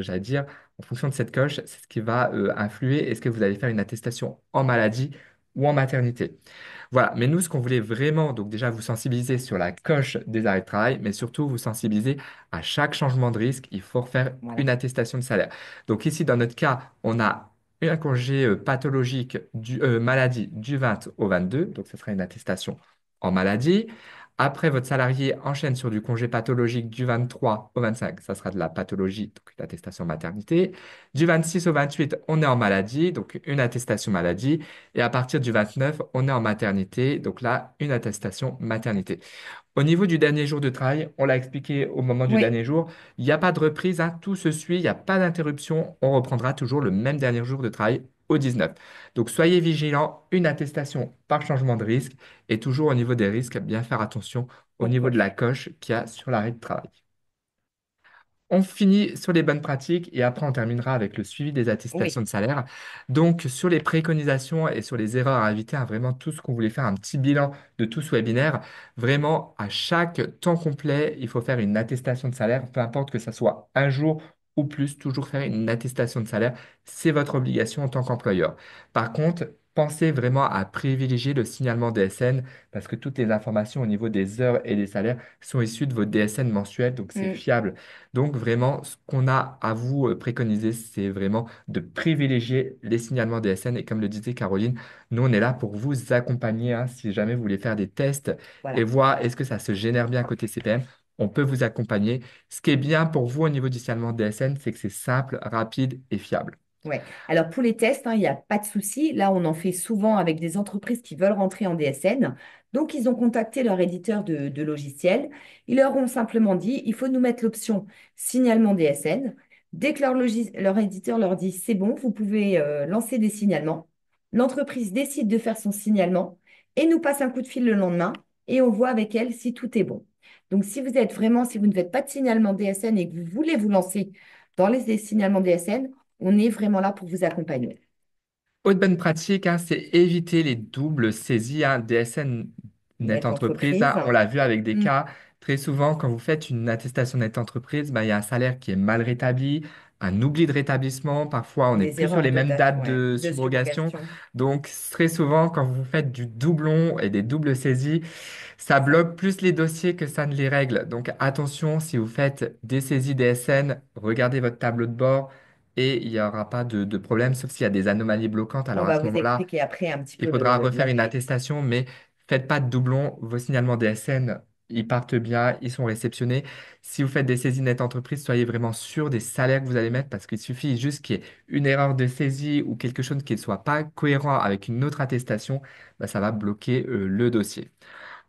j'allais dire, en fonction de cette coche, c'est ce qui va influer. Est-ce que vous allez faire une attestation en maladie ou en maternité. Voilà, mais nous, ce qu'on voulait vraiment, donc déjà vous sensibiliser sur la coche des arrêts de travail, mais surtout vous sensibiliser à chaque changement de risque, il faut refaire une Voilà. attestation de salaire. Donc ici, dans notre cas, on a un congé pathologique maladie du 20 au 22, donc ce sera une attestation en maladie. Après, votre salarié enchaîne sur du congé pathologique du 23 au 25, ça sera de la pathologie, donc une attestation maternité. Du 26 au 28, on est en maladie, donc une attestation maladie. Et à partir du 29, on est en maternité, donc là, une attestation maternité. Au niveau du dernier jour de travail, on l'a expliqué au moment du Oui, dernier jour, il n'y a pas de reprise, hein, tout se suit, il n'y a pas d'interruption, on reprendra toujours le même dernier jour de travail au 19. Donc soyez vigilants, une attestation par changement de risque et toujours au niveau des risques, bien faire attention au au niveau de la coche. coche qu'il y a sur l'arrêt de travail. On finit sur les bonnes pratiques et après on terminera avec le suivi des attestations Oui, de salaire. Donc sur les préconisations et sur les erreurs à éviter, hein, vraiment tout ce qu'on voulait faire, un petit bilan de tout ce webinaire, vraiment à chaque temps complet, il faut faire une attestation de salaire, peu importe que ça soit un jour ou plus, toujours faire une attestation de salaire, c'est votre obligation en tant qu'employeur. Par contre, pensez vraiment à privilégier le signalement DSN parce que toutes les informations au niveau des heures et des salaires sont issues de votre DSN mensuel, donc c'est mm, fiable. Donc vraiment, ce qu'on a à vous préconiser, c'est vraiment de privilégier les signalements DSN. Et comme le disait Caroline, nous, on est là pour vous accompagner, hein, si jamais vous voulez faire des tests et voilà. voir est-ce que ça se génère bien côté CPM. On peut vous accompagner. Ce qui est bien pour vous au niveau du signalement DSN, c'est que c'est simple, rapide et fiable. Ouais. Alors pour les tests, hein, il n'y a pas de souci. Là, on en fait souvent avec des entreprises qui veulent rentrer en DSN. Donc, ils ont contacté leur éditeur de logiciels. Ils leur ont simplement dit, il faut nous mettre l'option signalement DSN. Dès que leur éditeur leur dit, c'est bon, vous pouvez lancer des signalements, l'entreprise décide de faire son signalement et nous passe un coup de fil le lendemain et on voit avec elle si tout est bon. Donc, si vous ne faites pas de signalement DSN et que vous voulez vous lancer dans les signalements DSN, on est vraiment là pour vous accompagner. Autre bonne pratique, hein, c'est éviter les doubles saisies, hein, DSN net Net entreprise, entreprise. hein, on l'a vu avec des Mm. cas. Très souvent, quand vous faites une attestation net entreprise, bah, il y a un salaire qui est mal rétabli, un oubli de rétablissement. Parfois, on n'est Des plus sur erreurs les mêmes dates ouais, de de subrogation. subrogation. Donc, très souvent, quand vous faites du doublon et des doubles saisies, ça C'est ça. bloque plus les dossiers que ça ne les règle. Donc attention, si vous faites des saisies DSN, regardez votre tableau de bord et il n'y aura pas de problème, sauf s'il y a des anomalies bloquantes. On Alors à va ce vous moment-là, expliquer après un petit il peu faudra refaire la une règle. attestation, mais faites pas de doublons. Vos signalements DSN, ils partent bien, ils sont réceptionnés. Si vous faites des saisies net entreprise, soyez vraiment sûr des salaires que vous allez mettre parce qu'il suffit juste qu'il y ait une erreur de saisie ou quelque chose qui ne soit pas cohérent avec une autre attestation, bah, ça va bloquer le dossier.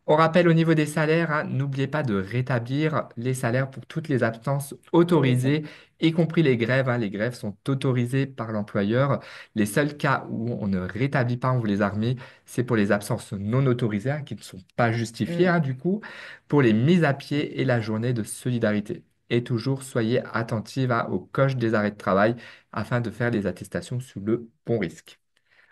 On rappelle au niveau des salaires, hein, n'oubliez pas de rétablir les salaires pour toutes les absences Autorisé. autorisées, y compris les grèves, hein. Les grèves sont autorisées par l'employeur. Les seuls cas où on ne rétablit pas, on vous les a remis, c'est pour les absences non autorisées, hein, qui ne sont pas justifiées, Mm. hein, du coup, pour les mises à pied et la journée de solidarité. Et toujours, soyez attentifs, hein, aux coches des arrêts de travail afin de faire les attestations sous le bon risque.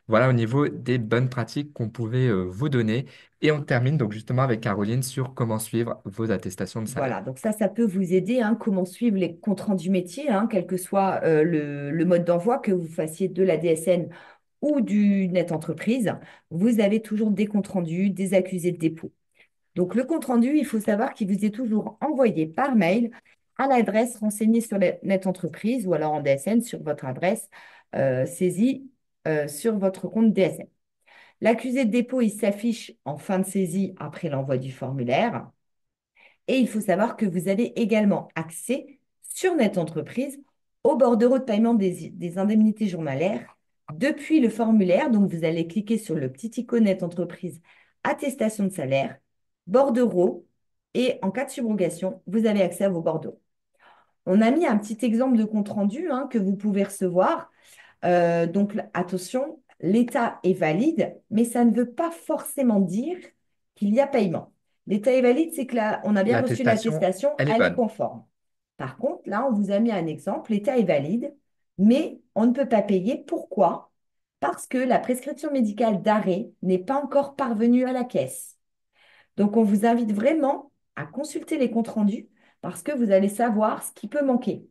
Voilà au niveau des bonnes pratiques qu'on pouvait vous donner. Et on termine donc justement avec Caroline sur comment suivre vos attestations de salaire. Voilà, donc ça peut vous aider, hein, comment suivre les comptes rendus métiers, hein, quel que soit le mode d'envoi, que vous fassiez de la DSN ou du net entreprise. Vous avez toujours des comptes rendus, des accusés de dépôt. Donc, le compte-rendu, il faut savoir qu'il vous est toujours envoyé par mail à l'adresse renseignée sur la net entreprise ou alors en DSN sur votre adresse saisie sur votre compte DSN. L'accusé de dépôt, il s'affiche en fin de saisie après l'envoi du formulaire. Et il faut savoir que vous avez également accès sur Net Entreprise au bordereau de paiement des indemnités journalières depuis le formulaire. Donc, vous allez cliquer sur le petit icône Net Entreprise attestation de salaire, bordereau, et en cas de subrogation, vous avez accès à vos bordereaux. On a mis un petit exemple de compte rendu, hein, que vous pouvez recevoir. Donc, attention, l'état est valide, mais ça ne veut pas forcément dire qu'il y a paiement. L'état est valide, c'est que là, on a bien reçu L'attestation, l'attestation, elle est elle est bonne. conforme. Par contre, là, on vous a mis un exemple, l'état est valide, mais on ne peut pas payer. Pourquoi? Parce que la prescription médicale d'arrêt n'est pas encore parvenue à la caisse. Donc, on vous invite vraiment à consulter les comptes rendus parce que vous allez savoir ce qui peut manquer.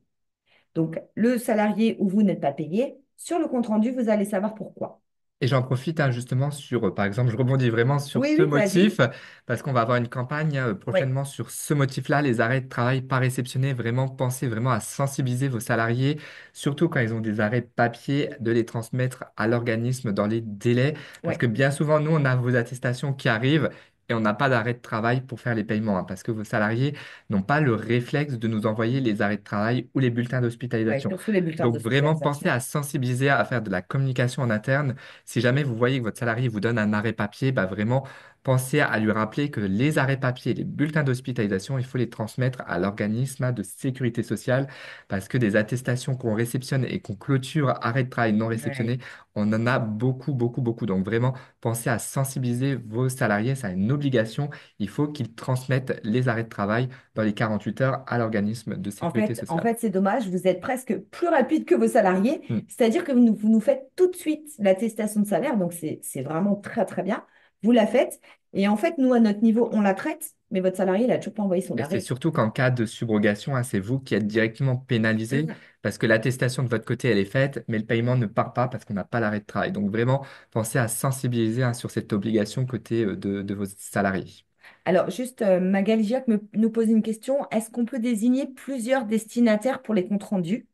Donc, le salarié où vous n'êtes pas payé, sur le compte rendu, vous allez savoir pourquoi. Et j'en profite hein, justement sur, par exemple, je rebondis vraiment sur Oui, ce oui, vas-y. motif, parce qu'on va avoir une campagne Oui, prochainement sur ce motif-là, les arrêts de travail pas réceptionnés. Vraiment, pensez vraiment à sensibiliser vos salariés, surtout quand ils ont des arrêts de papier, de les transmettre à l'organisme dans les délais, parce oui, que bien souvent, nous, on a vos attestations qui arrivent. Et on n'a pas d'arrêt de travail pour faire les paiements, hein, parce que vos salariés n'ont pas le réflexe de nous envoyer les arrêts de travail ou les bulletins oui, d'hospitalisation. surtout les bulletins Donc vraiment, pensez d'hospitalisation. à sensibiliser, à faire de la communication en interne si jamais vous voyez que votre salarié vous donne un arrêt papier, bah vraiment pensez à lui rappeler que les arrêts papier, les bulletins d'hospitalisation, il faut les transmettre à l'organisme de sécurité sociale parce que des attestations qu'on réceptionne et qu'on clôture arrêt de travail non Oui. réceptionné, on en a beaucoup, beaucoup, beaucoup. Donc vraiment, pensez à sensibiliser vos salariés, c'est une obligation. Il faut qu'ils transmettent les arrêts de travail dans les 48 heures à l'organisme de sécurité En sociale. fait, c'est dommage, vous êtes presque plus rapide que vos salariés, Hmm. c'est-à-dire que vous nous faites tout de suite l'attestation de salaire, donc c'est vraiment très très bien. Vous la faites, et en fait, nous, à notre niveau, on la traite, mais votre salarié, il n'a toujours pas envoyé son Et c'est arrêt. surtout qu'en cas de subrogation, hein, c'est vous qui êtes directement pénalisé Mm. parce que l'attestation de votre côté, elle est faite, mais le paiement ne part pas parce qu'on n'a pas l'arrêt de travail. Donc vraiment, pensez à sensibiliser hein, sur cette obligation côté de vos salariés. Alors, juste, Magali Giac nous pose une question. Est-ce qu'on peut désigner plusieurs destinataires pour les comptes rendus?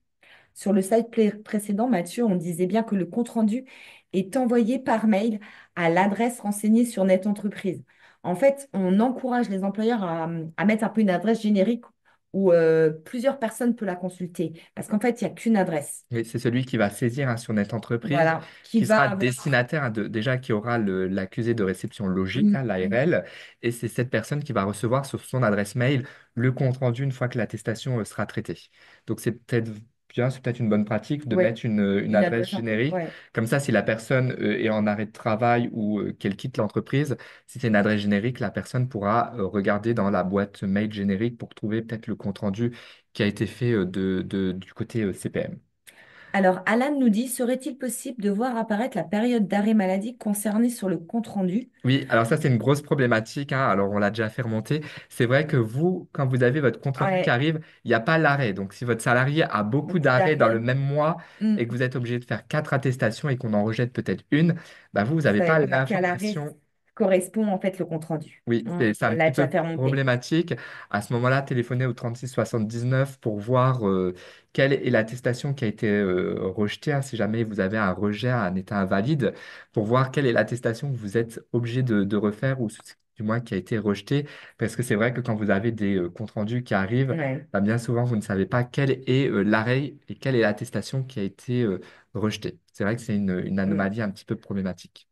Sur le site précédent, Mathieu, on disait bien que le compte-rendu est envoyé par mail à l'adresse renseignée sur Net Entreprise. En fait, on encourage les employeurs à mettre un peu une adresse générique où plusieurs personnes peuvent la consulter. Parce qu'en fait, il n'y a qu'une adresse. Oui, c'est celui qui va saisir hein, sur notre entreprise, Voilà, qui qui va sera avoir. destinataire hein, déjà qui aura l'accusé de réception logique, hein, Mm. l'ARL, et c'est cette personne qui va recevoir sur son adresse mail le compte rendu une fois que l'attestation sera traitée. Donc c'est peut-être bien, c'est peut-être une bonne pratique de Ouais, mettre une une adresse adresse un peu. générique. Ouais. Comme ça, si la personne est en arrêt de travail ou qu'elle quitte l'entreprise, si c'est une adresse générique, la personne pourra regarder dans la boîte mail générique pour trouver peut-être le compte rendu qui a été fait du côté CPM. Alors, Alan nous dit, serait-il possible de voir apparaître la période d'arrêt maladie concernée sur le compte-rendu? Oui, alors ça, c'est une grosse problématique, hein. Alors, on l'a déjà fait remonter. C'est vrai que vous, quand vous avez votre compte rendu qui Ouais, arrive, il n'y a pas l'arrêt. Donc, si votre salarié a beaucoup beaucoup d'arrêts dans le d'arrêts. même mois Mm. et que vous êtes obligé de faire 4 attestations et qu'on en rejette peut-être une, bah vous Vous n'avez savez pas pas à quel arrêt l'information. correspond en fait le compte-rendu. Oui, c'est On un l'a petit déjà peu fait remonter. problématique. À ce moment-là, téléphonez au 36 79 pour voir quelle est l'attestation qui a été rejetée, hein, si jamais vous avez un rejet, un état invalide, pour voir quelle est l'attestation que vous êtes obligé de refaire ou du moins qui a été rejetée. Parce que c'est vrai que quand vous avez des comptes rendus qui arrivent, Ouais. bah, bien souvent, vous ne savez pas quel est l'arrêt et quelle est l'attestation qui a été rejetée. C'est vrai que c'est une Mm. anomalie un petit peu problématique.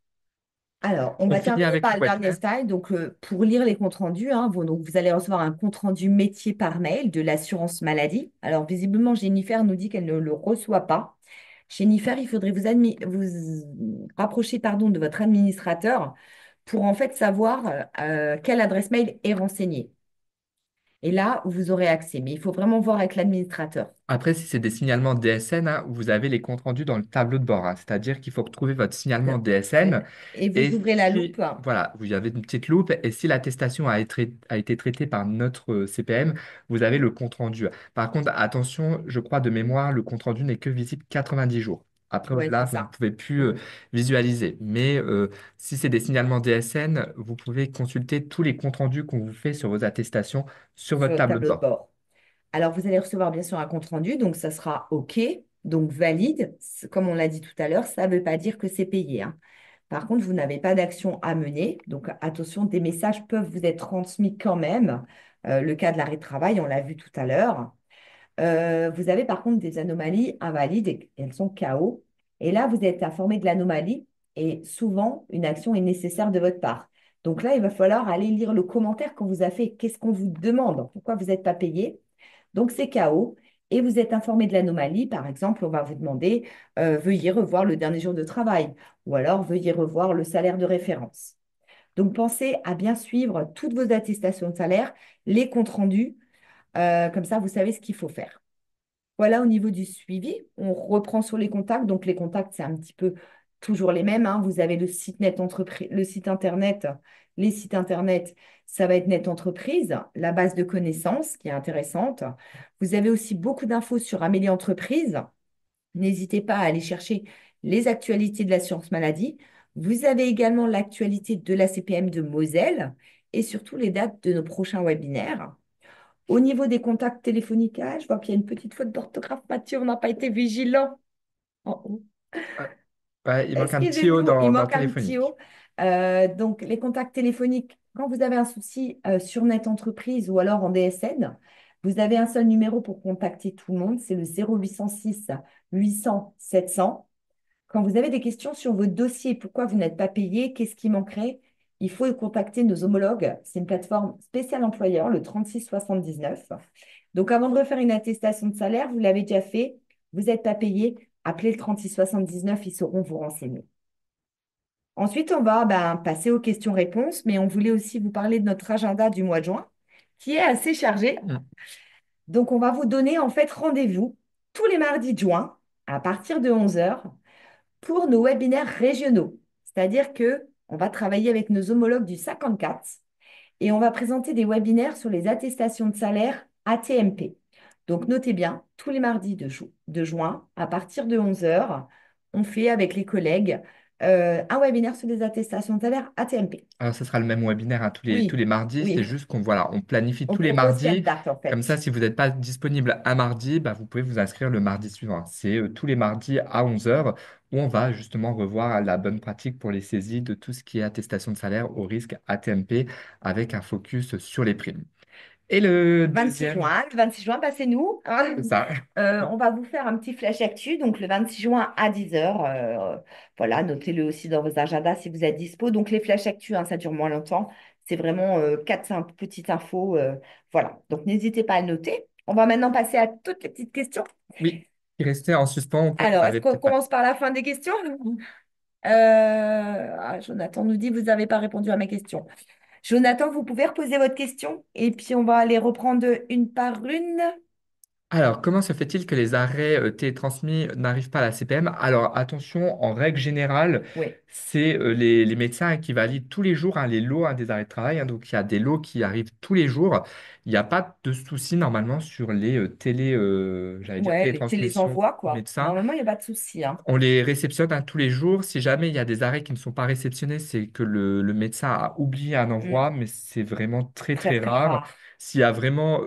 Alors, on On va finit terminer avec par le le dernier webinaire. slide. Donc, pour lire les comptes rendus, hein, donc vous allez recevoir un compte rendu métier par mail de l'assurance maladie. Alors, visiblement, Jennifer nous dit qu'elle ne le reçoit pas. Jennifer, il faudrait vous rapprocher pardon, de votre administrateur pour en fait savoir quelle adresse mail est renseignée. Et là, vous aurez accès. Mais il faut vraiment voir avec l'administrateur. Après, si c'est des signalements DSN, hein, vous avez les comptes rendus dans le tableau de bord, hein. C'est-à-dire qu'il faut retrouver votre signalement DSN. Et vous Et ouvrez la loupe. si, voilà, vous avez une petite loupe. Et si l'attestation a été traitée par notre CPM, vous avez le compte rendu. Par contre, attention, je crois de mémoire, le compte rendu n'est que visible 90 jours. Après, Ouais, c'est au-delà, vous ne ça. pouvez plus Mm. visualiser. Mais si c'est des signalements DSN, vous pouvez consulter tous les comptes rendus qu'on vous fait sur vos attestations sur Sur votre le tableau de tableau de bord. bord. Alors, vous allez recevoir bien sûr un compte rendu, donc ça sera OK, donc valide. Comme on l'a dit tout à l'heure, ça ne veut pas dire que c'est payé, hein. Par contre, vous n'avez pas d'action à mener, donc attention, des messages peuvent vous être transmis quand même. Le cas de l'arrêt de travail, on l'a vu tout à l'heure. Vous avez par contre des anomalies invalides et elles sont KO. Et là, vous êtes informé de l'anomalie et souvent, une action est nécessaire de votre part. Donc là, il va falloir aller lire le commentaire qu'on vous a fait. Qu'est-ce qu'on vous demande? Pourquoi vous n'êtes pas payé? Donc, c'est KO. Et vous êtes informé de l'anomalie. Par exemple, on va vous demander veuillez revoir le dernier jour de travail ou alors veuillez revoir le salaire de référence. Donc, pensez à bien suivre toutes vos attestations de salaire, les comptes rendus. Comme ça, vous savez ce qu'il faut faire. Voilà au niveau du suivi. On reprend sur les contacts. Donc, les contacts, c'est un petit peu toujours les mêmes, hein. Vous avez le site Net Entreprise, le site Internet, les sites Internet, ça va être Net Entreprise, la base de connaissances qui est intéressante. Vous avez aussi beaucoup d'infos sur Amélie Entreprise. N'hésitez pas à aller chercher les actualités de l'assurance maladie. Vous avez également l'actualité de la CPM de Moselle et surtout les dates de nos prochains webinaires. Au niveau des contacts téléphoniques, ah, je vois qu'il y a une petite faute d'orthographe, Mathieu, on n'a pas été vigilant. En haut. Ouais, ouais, il manque un petit O Excusez-nous, il dans manque un petit téléphonique. O. Donc, les contacts téléphoniques, quand vous avez un souci sur Net Entreprise ou alors en DSN, vous avez un seul numéro pour contacter tout le monde, c'est le 0806 800 700. Quand vous avez des questions sur votre dossier, pourquoi vous n'êtes pas payé, qu'est-ce qui manquerait, il faut contacter nos homologues. C'est une plateforme spéciale employeur, le 3679. Donc, avant de refaire une attestation de salaire, vous l'avez déjà fait, vous n'êtes pas payé, appelez le 3679, ils sauront vous renseigner. Ensuite, on va passer aux questions-réponses, mais on voulait aussi vous parler de notre agenda du mois de juin, qui est assez chargé. Mm. Donc, on va vous donner en fait rendez-vous tous les mardis de juin à partir de 11 heures pour nos webinaires régionaux. C'est-à-dire que on va travailler avec nos homologues du 54 et on va présenter des webinaires sur les attestations de salaire ATMP. Donc, notez bien, tous les mardis de juin, à partir de 11 heures, on fait avec les collègues un webinaire sur les attestations de salaire ATMP. Alors, ce sera le même webinaire hein, tous Oui, les mardis. oui, C'est juste qu'on voilà, on planifie on tous les propose quatre mardis. dates en Comme ça, fait. si vous n'êtes pas disponible un mardi, bah, vous pouvez vous inscrire le mardi suivant. C'est tous les mardis à 11 heures où on va justement revoir la bonne pratique pour les saisies de tout ce qui est attestation de salaire au risque ATMP avec un focus sur les primes. Et le 26 deuxième, juin, le 26 juin, c'est nous, hein. c'est ça. On va vous faire un petit flash actu, donc le 26 juin à 10 heures. Voilà, notez-le aussi dans vos agendas si vous êtes dispo. Donc les flash actu, hein, ça dure moins longtemps. C'est vraiment 4-5 petites infos. Voilà, donc n'hésitez pas à le noter. On va maintenant passer à toutes les petites questions. Oui, qui restait en suspens, qu'on Alors, est-ce n'avait qu'on peut-être pas. commence par la fin des questions? Jonathan nous dit, vous n'avez pas répondu à ma question. Jonathan, vous pouvez reposer votre question et puis on va les reprendre une par une. Alors, comment se fait-il que les arrêts télétransmis n'arrivent pas à la CPM? Alors, attention, en règle générale, Oui. c'est les médecins qui valident tous les jours hein, les lots hein, des arrêts de travail. Hein. Donc, il y a des lots qui arrivent tous les jours. Il n'y a pas de souci normalement sur les j'allais dire Ouais, les télétransmissions télésenvois, quoi. médecins. Normalement, il n'y a pas de souci, hein. On les réceptionne hein, tous les jours. Si jamais il y a des arrêts qui ne sont pas réceptionnés, c'est que le médecin a oublié un Mm. envoi, mais c'est vraiment très Très, très très rare. rare. S'il y a vraiment,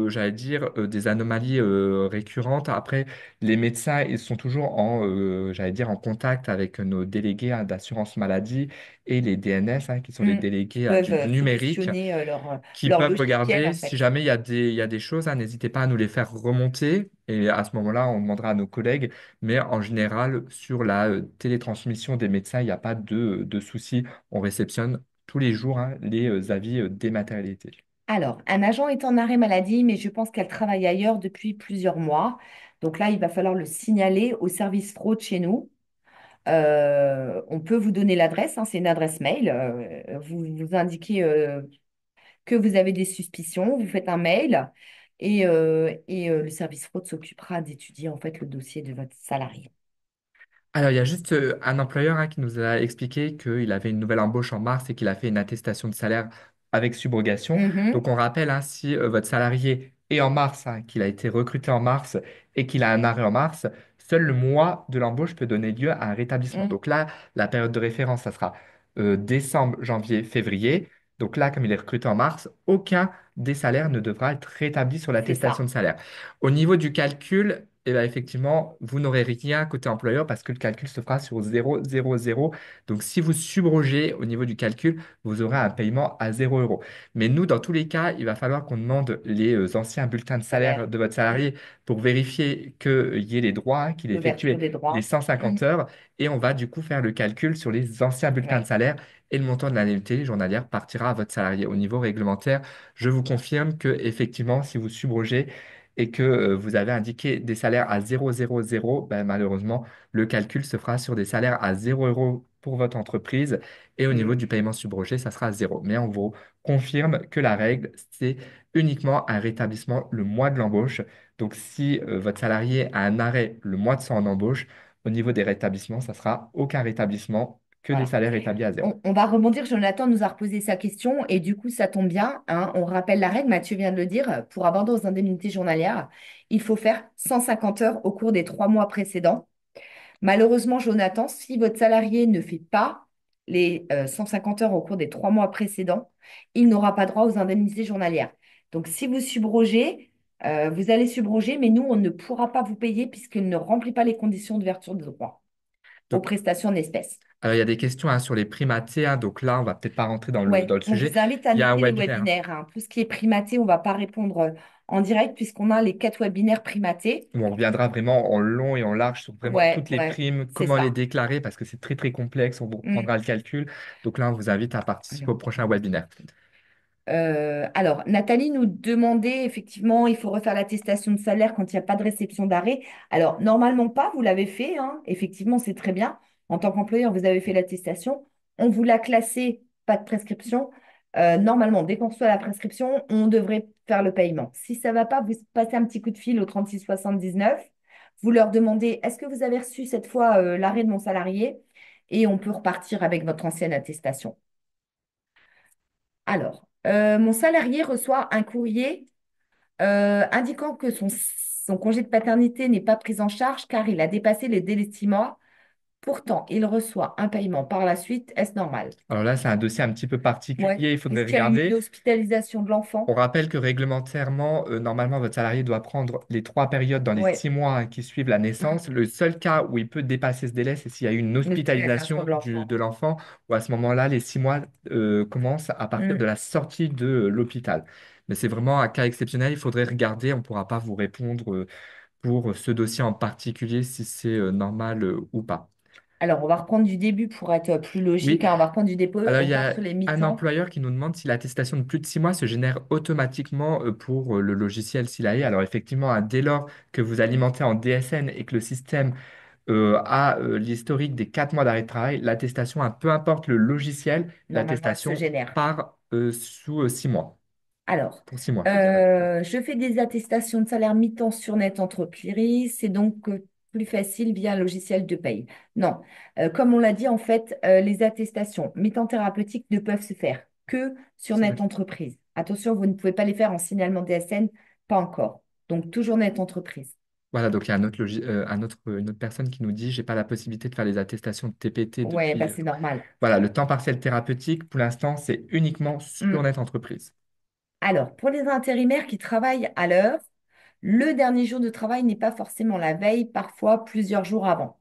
j'allais dire, des anomalies récurrentes, après, les médecins, ils sont toujours j'allais dire, en contact avec nos délégués hein, d'assurance maladie et les DNS, hein, qui sont les Mm. Qui délégués peuvent du numérique solutionner qui leur peuvent logiciel, regarder. en Si fait. jamais il y a des choses, hein, n'hésitez pas à nous les faire remonter. Et à ce moment-là, on demandera à nos collègues. Mais en général, sur la télétransmission des médecins, il n'y a pas de souci. On réceptionne tous les jours hein, les avis dématérialisés. Alors, un agent est en arrêt maladie, mais je pense qu'elle travaille ailleurs depuis plusieurs mois. Donc là, il va falloir le signaler au service fraude chez nous. On peut vous donner l'adresse, hein, c'est une adresse mail. Vous indiquez que vous avez des suspicions, vous faites un mail et le service fraude s'occupera d'étudier en fait le dossier de votre salarié. Alors, il y a juste un employeur hein, qui nous a expliqué qu'il avait une nouvelle embauche en mars et qu'il a fait une attestation de salaire avec subrogation. Mhm. Donc, on rappelle, hein, si votre salarié est en mars, hein, qu'il a été recruté en mars et qu'il a un arrêt en mars, seul le mois de l'embauche peut donner lieu à un rétablissement. Mhm. Donc là, la période de référence, ça sera décembre, janvier, février. Donc là, comme il est recruté en mars, aucun des salaires ne devra être rétabli sur C'est l'attestation ça. de salaire. Au niveau du calcul, eh bien, effectivement, vous n'aurez rien côté employeur parce que le calcul se fera sur 0,00. Donc, si vous subrogez au niveau du calcul, vous aurez un paiement à 0 euros. Mais nous, dans tous les cas, il va falloir qu'on demande les anciens bulletins de salaire Salaire. de votre Mm. salarié pour vérifier qu'il y ait les droits, hein, qu'il ait L'ouverture effectué des les droits. Mm. 150 heures. Et on va du coup faire le calcul sur les anciens bulletins de Ouais. salaire et le montant de l'indemnité journalière partira à votre salarié. Au niveau réglementaire, je vous confirme que effectivement, si vous subrogez, et que vous avez indiqué des salaires à 0,00, ben, malheureusement, le calcul se fera sur des salaires à 0 € pour votre entreprise et au niveau Mm. du paiement subrogé, ça sera 0. Mais on vous confirme que la règle, c'est uniquement un rétablissement le mois de l'embauche. Donc, si votre salarié a un arrêt le mois de son embauche, au niveau des rétablissements, ça sera aucun rétablissement que des Voilà. salaires établis à 0. On va rebondir. Jonathan nous a reposé sa question et du coup, ça tombe bien, hein. On rappelle la règle, Mathieu vient de le dire, pour avoir aux indemnités journalières, il faut faire 150 heures au cours des 3 mois précédents. Malheureusement, Jonathan, si votre salarié ne fait pas les 150 heures au cours des 3 mois précédents, il n'aura pas droit aux indemnités journalières. Donc, si vous subrogez, vous allez subroger, mais nous, on ne pourra pas vous payer puisqu'il ne remplit pas les conditions d'ouverture de droit aux Donc, prestations en espèces. alors, il y a des questions hein, sur les primatés, hein, donc là, on va peut-être pas rentrer Ouais, dans le on sujet. vous invite à Il y a un noter les webinaire. webinaires, hein. Tout ce qui est primaté, on ne va pas répondre en direct puisqu'on a les 4 webinaires primatés. Où on reviendra vraiment en long et en large sur vraiment Ouais, toutes les ouais, primes, c'est comment les ça. déclarer, parce que c'est très très complexe, on vous Mm. reprendra le calcul. Donc là, on vous invite à participer Alors, au prochain webinaire. alors, Nathalie nous demandait effectivement, il faut refaire l'attestation de salaire quand il n'y a pas de réception d'arrêt. Alors, normalement pas, vous l'avez fait, hein. Effectivement, c'est très bien. En tant qu'employeur, vous avez fait l'attestation. On vous l'a classé, pas de prescription. Normalement, dès qu'on reçoit la prescription, on devrait faire le paiement. Si ça ne va pas, vous passez un petit coup de fil au 36 79. Vous leur demandez, est-ce que vous avez reçu cette fois l'arrêt de mon salarié? Et on peut repartir avec votre ancienne attestation. Alors, mon salarié reçoit un courrier indiquant que son congé de paternité n'est pas pris en charge car il a dépassé les délais de 6 mois. Pourtant, il reçoit un paiement par la suite. Est-ce normal? Alors là, c'est un dossier un petit peu Ouais. particulier, il faudrait Est-ce qu'il y a une regarder. hospitalisation de On l'enfant? rappelle que réglementairement, normalement, votre salarié doit prendre les 3 périodes dans les Ouais. 6 mois qui suivent la Mm. naissance. Le seul cas où il peut dépasser ce délai, c'est s'il y a eu une Une hospitalisation hospitalisation de l'enfant. de l'enfant, où à ce moment-là, les 6 mois commencent à partir de Mm. la sortie de l'hôpital. Mais c'est vraiment un cas exceptionnel, il faudrait regarder, on ne pourra pas vous répondre pour ce dossier en particulier si c'est normal ou pas. Alors, on va reprendre du début pour être plus Oui, logique, hein. On va reprendre du début. alors, On il y part a sur les un mi-temps. employeur qui nous demande si l'attestation de plus de 6 mois se génère automatiquement pour le logiciel SILAE. Alors, effectivement, hein, dès lors que vous alimentez en DSN et que le système a l'historique des 4 mois d'arrêt de travail, l'attestation, hein, peu importe le logiciel, Normalement, elle se l'attestation génère. part sous 6 mois. Alors, Pour 6 mois, je veux dire. je fais des attestations de salaire mi-temps sur Net Entreprise. C'est donc plus facile via un logiciel de paye. Non, comme on l'a dit, en fait, les attestations mi-temps thérapeutiques ne peuvent se faire que sur Net Entreprise. Attention, vous ne pouvez pas les faire en signalement DSN, pas encore. Donc, toujours Net Entreprise. Voilà, donc il y a une autre personne qui nous dit, j'ai pas la possibilité de faire les attestations de TPT Ouais, depuis. bah, c'est normal. Voilà, le temps partiel thérapeutique, pour l'instant, c'est uniquement sur Hmm. Net Entreprise. Alors, pour les intérimaires qui travaillent à l'heure, le dernier jour de travail n'est pas forcément la veille, parfois plusieurs jours avant.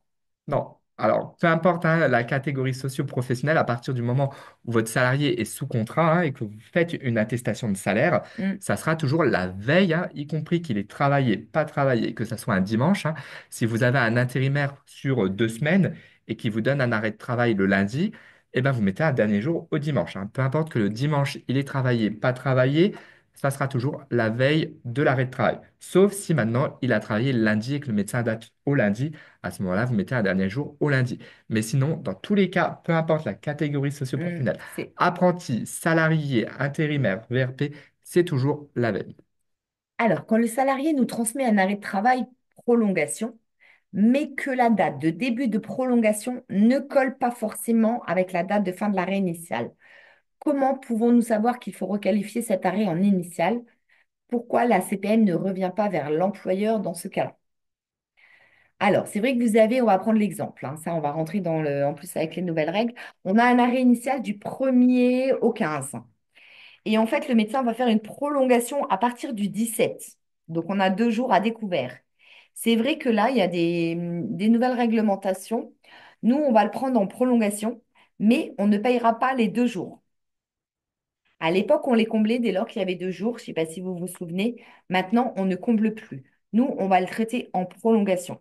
Non. Alors, peu importe hein, la catégorie socio-professionnelle, à partir du moment où votre salarié est sous contrat hein, et que vous faites une attestation de salaire, Hmm. ça sera toujours la veille, hein, y compris qu'il ait travaillé, pas travaillé, que ça soit un dimanche. Hein. Si vous avez un intérimaire sur 2 semaines et qui vous donne un arrêt de travail le lundi, eh ben, vous mettez un dernier jour au dimanche. Hein. Peu importe que le dimanche, il ait travaillé, pas travaillé, ça sera toujours la veille de l'arrêt de travail. Sauf si maintenant, il a travaillé le lundi et que le médecin date au lundi. À ce moment-là, vous mettez un dernier jour au lundi. Mais sinon, dans tous les cas, peu importe la catégorie Hmm. socio-professionnelle, apprenti, salarié, intérimaire, VRP, c'est toujours la veille. Alors, quand le salarié nous transmet un arrêt de travail prolongation, mais que la date de début de prolongation ne colle pas forcément avec la date de fin de l'arrêt initial, comment pouvons-nous savoir qu'il faut requalifier cet arrêt en initial? Pourquoi la CPM ne revient pas vers l'employeur dans ce cas-là? Alors, c'est vrai que vous avez, on va prendre l'exemple, hein, ça, on va rentrer en plus avec les nouvelles règles. On a un arrêt initial du 1er au 15. Et en fait, le médecin va faire une prolongation à partir du 17. Donc, on a 2 jours à découvert. C'est vrai que là, il y a des nouvelles réglementations. Nous, on va le prendre en prolongation, mais on ne payera pas les 2 jours. À l'époque, on les comblait dès lors qu'il y avait 2 jours. Je ne sais pas si vous vous souvenez. Maintenant, on ne comble plus. Nous, on va le traiter en prolongation.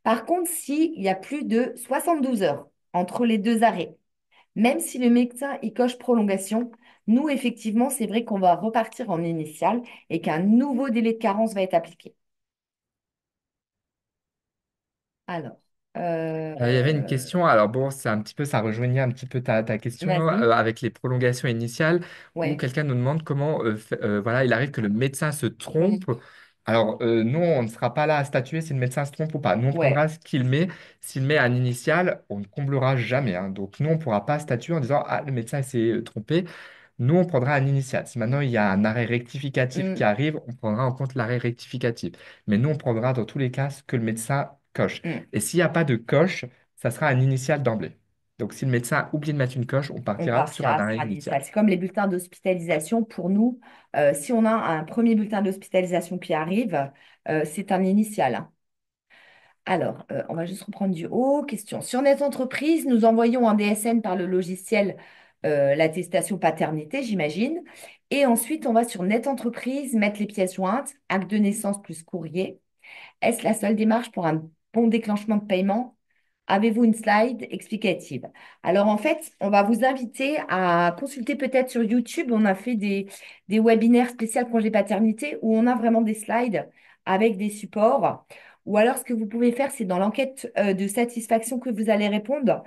Par contre, s'il y a plus de 72 heures entre les deux arrêts, même si le médecin y coche prolongation, nous, effectivement, c'est vrai qu'on va repartir en initial et qu'un nouveau délai de carence va être appliqué. Alors, Il y avait une question, alors bon, c'est un petit peu, ça rejoignait un petit peu ta question vas-y. avec les prolongations initiales, où Ouais, quelqu'un nous demande comment, voilà, il arrive que le médecin se oui, trompe. Alors, nous, on ne sera pas là à statuer si le médecin se trompe ou pas. Nous, on ouais. prendra ce qu'il met. S'il met un initial, on ne comblera jamais. Hein. Donc, nous, on ne pourra pas statuer en disant, ah, le médecin s'est trompé. Nous, on prendra un initial. Si maintenant il y a un arrêt rectificatif qui Hmm, arrive, on prendra en compte l'arrêt rectificatif. Mais nous, on prendra dans tous les cas ce que le médecin, coche. Hmm. Et s'il n'y a pas de coche, ça sera un initial d'emblée. Donc, si le médecin oublie de mettre une coche, on On partira sur un partira arrêt sur un initial. initial. C'est comme les bulletins d'hospitalisation. Pour nous, si on a un premier bulletin d'hospitalisation qui arrive, c'est un initial, hein. Alors, on va juste reprendre du haut. Question. Sur notre entreprise, nous envoyons un DSN par le logiciel l'attestation paternité, j'imagine. Et ensuite, on va sur Net Entreprise, mettre les pièces jointes, acte de naissance plus courrier. Est-ce la seule démarche pour un bon déclenchement de paiement? Avez-vous une slide explicative? Alors en fait, on va vous inviter à consulter peut-être sur YouTube. On a fait des webinaires spéciaux congé paternité où on a vraiment des slides avec des supports. Ou alors ce que vous pouvez faire, c'est dans l'enquête de satisfaction que vous allez répondre.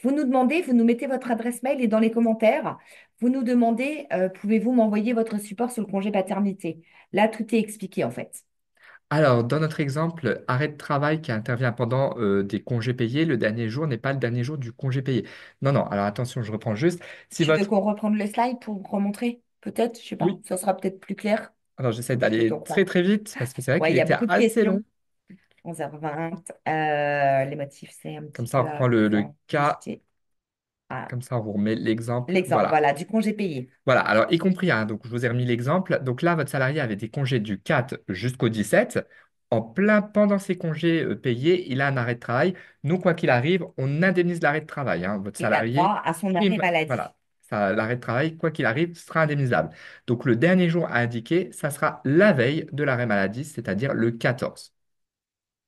Vous nous demandez, vous nous mettez votre adresse mail et dans les commentaires, vous nous demandez, pouvez-vous m'envoyer votre support sur le congé paternité? Là, tout est expliqué en fait. Alors, dans notre exemple, arrêt de travail qui intervient pendant des congés payés, le dernier jour n'est pas le dernier jour du congé payé. Non, non, alors attention, je reprends juste. Si Tu veux votre... qu'on reprenne le slide pour vous remontrer? Peut-être, je sais pas. Oui, Ça sera peut-être plus clair. alors j'essaie Je te d'aller très crois. très vite parce que c'est vrai Ouais, qu'il il y a était beaucoup de assez long. questions. 11h20. Les motifs, c'est un Comme petit ça, on peu reprend le avant. cas, Justifié. Ah, comme ça, on vous remet l'exemple. l'exemple, Voilà. voilà, du congé payé. Voilà, alors y compris, hein, donc je vous ai remis l'exemple. Donc là, votre salarié avait des congés du 4 jusqu'au 17. En plein, pendant ces congés payés, il a un arrêt de travail. Nous, quoi qu'il arrive, on indemnise l'arrêt de travail, hein. Votre Il a salarié, droit à son arrêt prime, maladie. voilà, l'arrêt de travail, quoi qu'il arrive, sera indemnisable. Donc le dernier jour à indiquer, ça sera la veille de l'arrêt maladie, c'est-à-dire le 14.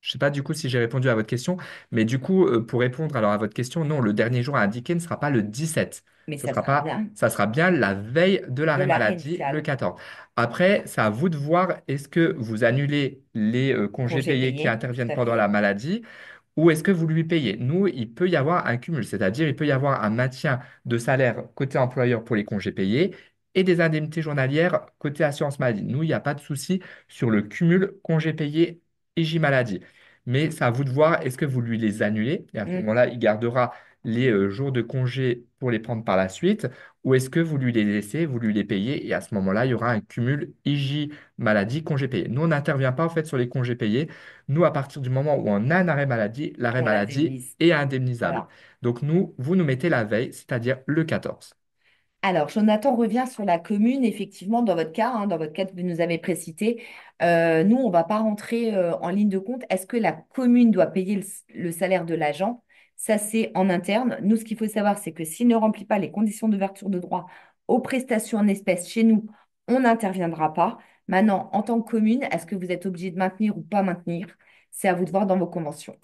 Je ne sais pas du coup si j'ai répondu à votre question, mais du coup, pour répondre alors à votre question, non, le dernier jour à indiquer ne sera pas le 17. Mais Ce ça sera sera pas, bien ça sera bien la veille de de l'arrêt l'arrêt maladie, le initial. 14. Après, c'est à vous de voir, est-ce que vous annulez les congés Congé payés qui payé, tout interviennent à pendant la fait. maladie ou est-ce que vous lui payez? Nous, il peut y avoir un cumul, c'est-à-dire il peut y avoir un maintien de salaire côté employeur pour les congés payés et des indemnités journalières côté assurance maladie. Nous, il n'y a pas de souci sur le cumul congés payés et J maladie. Mais c'est à vous de voir, est-ce que vous lui les annulez? Et à ce Mm. moment-là, il gardera les jours de congé pour les prendre par la suite, ou est-ce que vous lui les laissez, vous lui les payez, et à ce moment-là, il y aura un cumul IJ maladie, congé payé. Nous, on n'intervient pas en fait sur les congés payés. Nous, à partir du moment où on a un arrêt maladie, l'arrêt On maladie l'indemnise. est indemnisable. Voilà. Donc nous, vous nous mettez la veille, c'est-à-dire le 14. Alors, Jonathan revient sur la commune, effectivement, dans votre cas, hein, dans votre cas que vous nous avez précité. Nous, on ne va pas rentrer en ligne de compte. Est-ce que la commune doit payer le salaire de l'agent? Ça, c'est en interne. Nous, ce qu'il faut savoir, c'est que s'il ne remplit pas les conditions d'ouverture de droit aux prestations en espèces chez nous, on n'interviendra pas. Maintenant, en tant que commune, est-ce que vous êtes obligé de maintenir ou pas maintenir? C'est à vous de voir dans vos conventions.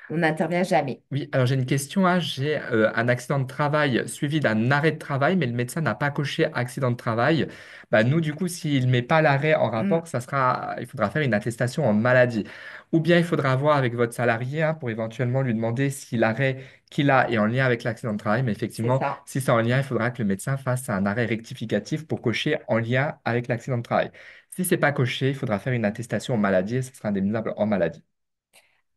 On n'intervient jamais. Oui, alors j'ai une question, hein. J'ai un accident de travail suivi d'un arrêt de travail, mais le médecin n'a pas coché accident de travail. Bah, nous, du coup, s'il ne met pas l'arrêt en rapport, Hmm, il faudra faire une attestation en maladie. Ou bien il faudra voir avec votre salarié, hein, pour éventuellement lui demander si l'arrêt qu'il a est en lien avec l'accident de travail. Mais c'est effectivement, ça. si c'est en lien, il faudra que le médecin fasse un arrêt rectificatif pour cocher en lien avec l'accident de travail. Si c'est pas coché, il faudra faire une attestation en maladie et ce sera indemnisable en maladie.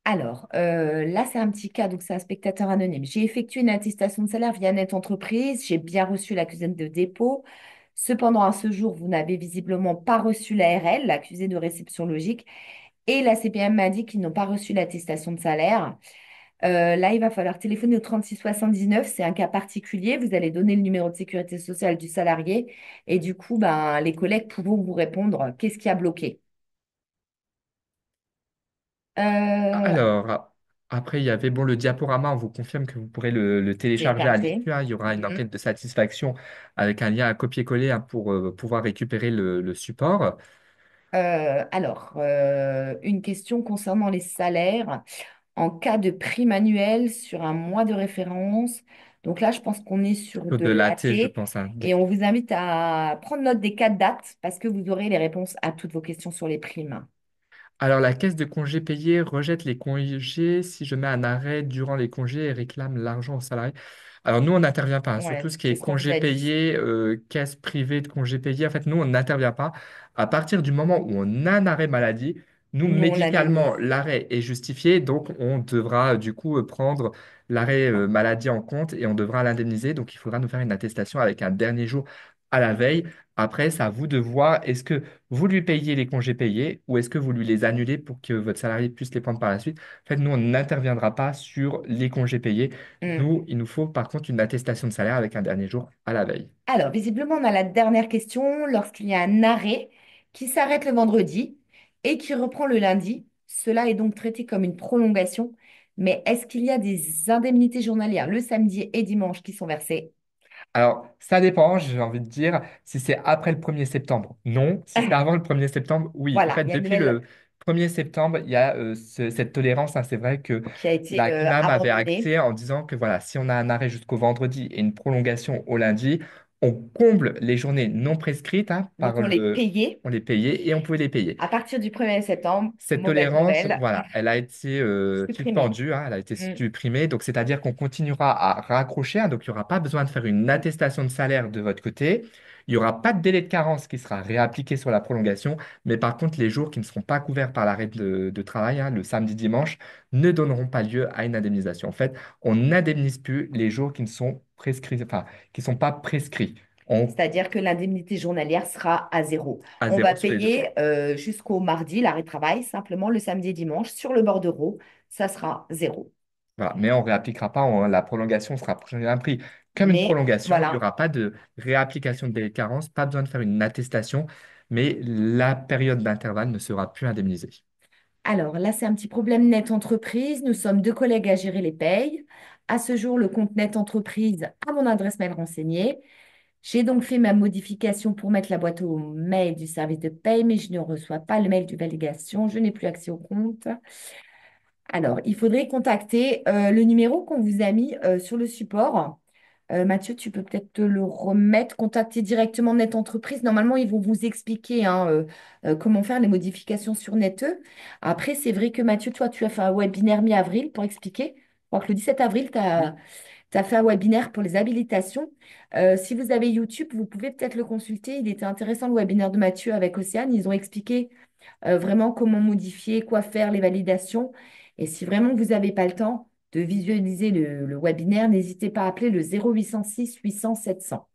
Alors, là, c'est un petit cas, donc c'est un spectateur anonyme. J'ai effectué une attestation de salaire via Net Entreprise. J'ai bien reçu l'accusé de dépôt. Cependant, à ce jour, vous n'avez visiblement pas reçu l'ARL, l'accusé de réception logique, et la CPM m'a dit qu'ils n'ont pas reçu l'attestation de salaire. Là, il va falloir téléphoner au 36 79. C'est un cas particulier. Vous allez donner le numéro de sécurité sociale du salarié, et du coup, ben, les collègues pourront vous répondre qu'est-ce qui a bloqué. Euh, Alors, après, il y avait bon, le diaporama, on vous confirme que vous pourrez le télécharger à Télécharger. l'issue, hein. Il y aura une Mhm. enquête de satisfaction avec un lien à copier-coller, hein, pour pouvoir récupérer le support. Une question concernant les salaires. En cas de prime annuelle sur un mois de référence, donc là, je pense qu'on est sur Sur de de l'AT, je l'AT pense, hein. et on vous invite à prendre note des 4 dates parce que vous aurez les réponses à toutes vos questions sur les primes. Alors, la caisse de congés payés rejette les congés si je mets un arrêt durant les congés et réclame l'argent au salarié. Alors, nous, on n'intervient pas, hein. Sur tout Ouais, ce qui c'est est ce qu'on vous congés a dit. payés, caisse privée de congés payés. En fait, nous, on n'intervient pas. À partir du moment où on a un arrêt maladie, nous, Nous, on médicalement, l'indemnise. l'arrêt est justifié. Donc, on devra, du coup, prendre l'arrêt maladie en compte et on devra l'indemniser. Donc, il faudra nous faire une attestation avec un dernier jour à la veille. Après, c'est à vous de voir, est-ce que vous lui payez les congés payés ou est-ce que vous lui les annulez pour que votre salarié puisse les prendre par la suite? En fait, nous, on n'interviendra pas sur les congés payés. Hmm. Nous, il nous faut par contre une attestation de salaire avec un dernier jour à la veille. Alors, visiblement, on a la dernière question. Lorsqu'il y a un arrêt qui s'arrête le vendredi et qui reprend le lundi, cela est donc traité comme une prolongation. Mais est-ce qu'il y a des indemnités journalières le samedi et dimanche qui sont versées? Alors, ça dépend, j'ai envie de dire, si c'est après le 1er septembre, non. Si c'est avant le 1er septembre, oui. En Voilà, fait, il y a une depuis nouvelle le 1er septembre, il y a cette tolérance, hein. C'est vrai que qui a été la CNAM avait abandonnée. acté en disant que voilà, si on a un arrêt jusqu'au vendredi et une prolongation au lundi, on comble les journées non prescrites, hein, Donc, on les payait. on les payait et on pouvait les payer. À partir du 1er septembre, Cette mauvaise tolérance, nouvelle, voilà, elle a été supprimée. suspendue, hein, elle a été Mm. supprimée. Donc, c'est-à-dire qu'on continuera à raccrocher, hein, donc il n'y aura pas besoin de faire une attestation de salaire de votre côté. Il n'y aura pas de délai de carence qui sera réappliqué sur la prolongation. Mais par contre, les jours qui ne seront pas couverts par l'arrêt de travail, hein, le samedi, dimanche, ne donneront pas lieu à une indemnisation. En fait, on n'indemnise plus les jours qui ne sont prescrits, enfin, qui ne sont pas prescrits. On C'est-à-dire que l'indemnité journalière sera à zéro. à On va zéro sur les deux. payer jusqu'au mardi, l'arrêt de travail, simplement le samedi et dimanche, sur le bordereau, ça sera zéro. Voilà. Mais on ne réappliquera pas, la prolongation sera pris un prix comme une Mais prolongation. Il n'y voilà. aura pas de réapplication de délai de carence, pas besoin de faire une attestation, mais la période d'intervalle ne sera plus indemnisée. Alors là, c'est un petit problème net entreprise. Nous sommes deux collègues à gérer les payes. À ce jour, le compte net entreprise a mon adresse mail renseignée. J'ai donc fait ma modification pour mettre la boîte aux mails du service de paye, mais je ne reçois pas le mail de validation. Je n'ai plus accès au compte. Alors, il faudrait contacter le numéro qu'on vous a mis sur le support. Mathieu, tu peux peut-être te le remettre, contacter directement Net Entreprise. Normalement, ils vont vous expliquer hein, comment faire les modifications sur NetE. Après, c'est vrai que Mathieu, toi, tu as fait un webinaire mi-avril pour expliquer. Je crois que le 17 avril, tu Oui. as fait un webinaire pour les habilitations. Si vous avez YouTube, vous pouvez peut-être le consulter. Il était intéressant, le webinaire de Mathieu avec Océane. Ils ont expliqué vraiment comment modifier, quoi faire, les validations. Et si vraiment vous n'avez pas le temps de visualiser le webinaire, n'hésitez pas à appeler le 0806 800 700.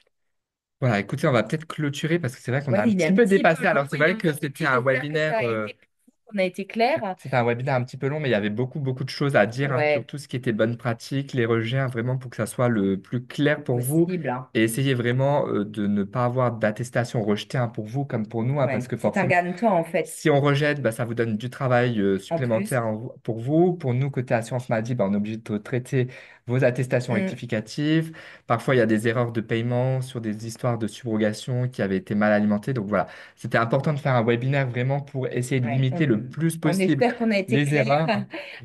Voilà, écoutez, on va peut-être clôturer parce que c'est vrai qu'on Ouais, a un il est petit un peu petit peu dépassé. long. Alors, c'est vrai que c'était un J'espère que webinaire. ça a été, qu'on a été clair. C'était un webinaire un petit peu long, mais il y avait beaucoup, beaucoup de choses à dire hein, sur Ouais, tout ce qui était bonne pratique, les rejets, hein, vraiment pour que ça soit le plus clair pour vous. possible, hein. Et essayez vraiment de ne pas avoir d'attestation rejetée hein, pour vous comme pour nous, hein, parce Ouais, que c'est un forcément, gain de temps en fait. si on rejette, bah, ça vous donne du travail En plus, supplémentaire pour vous. Pour nous, côté assurance maladie, bah, on est obligé de traiter vos attestations mm, rectificatives. Parfois, il y a des erreurs de paiement sur des histoires de subrogation qui avaient été mal alimentées. Donc voilà, c'était important de faire un webinaire vraiment pour essayer de ouais, limiter le plus on possible espère qu'on a été les clair. erreurs.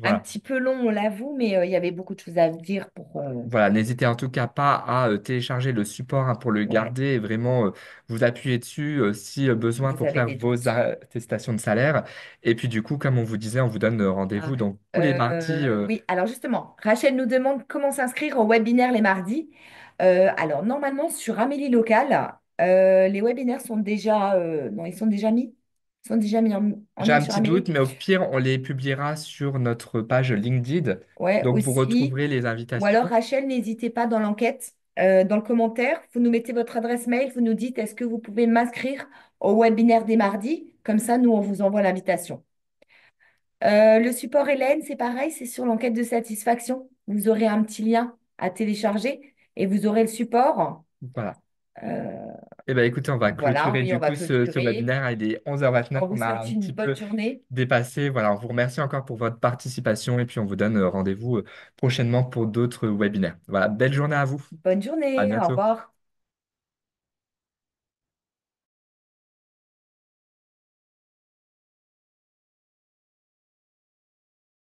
Un Voilà. petit peu long, on l'avoue, mais il y avait beaucoup de choses à dire pour. Voilà, n'hésitez en tout cas pas à télécharger le support hein, pour le Ouais, garder et vraiment vous appuyer dessus si besoin vous pour avez faire des vos doutes. attestations de salaire. Et puis du coup, comme on vous disait, on vous donne Ah, rendez-vous donc tous les mardis. oui, alors justement, Rachel nous demande comment s'inscrire au webinaire les mardis. Alors normalement, sur Amélie Local, les webinaires sont déjà, non, ils sont déjà mis. Ils sont déjà mis en J'ai ligne un sur petit doute, Amélie. mais au pire, on les publiera sur notre page LinkedIn. Ouais, Donc vous aussi. retrouverez les Ou alors, invitations. Rachel, n'hésitez pas dans l'enquête, dans le commentaire, vous nous mettez votre adresse mail, vous nous dites est-ce que vous pouvez m'inscrire au webinaire des mardis? Comme ça, nous, on vous envoie l'invitation. Le support Hélène, c'est pareil, c'est sur l'enquête de satisfaction. Vous aurez un petit lien à télécharger et vous aurez le support. Voilà. Euh, Eh bien, écoutez, on va voilà, clôturer oui, on du va coup ce clôturer. webinaire. Il est 11h29. On vous On a souhaite un une petit bonne peu journée. dépassé. Voilà, on vous remercie encore pour votre participation et puis on vous donne rendez-vous prochainement pour d'autres webinaires. Voilà, belle journée à vous. Bonne À journée, au bientôt. revoir.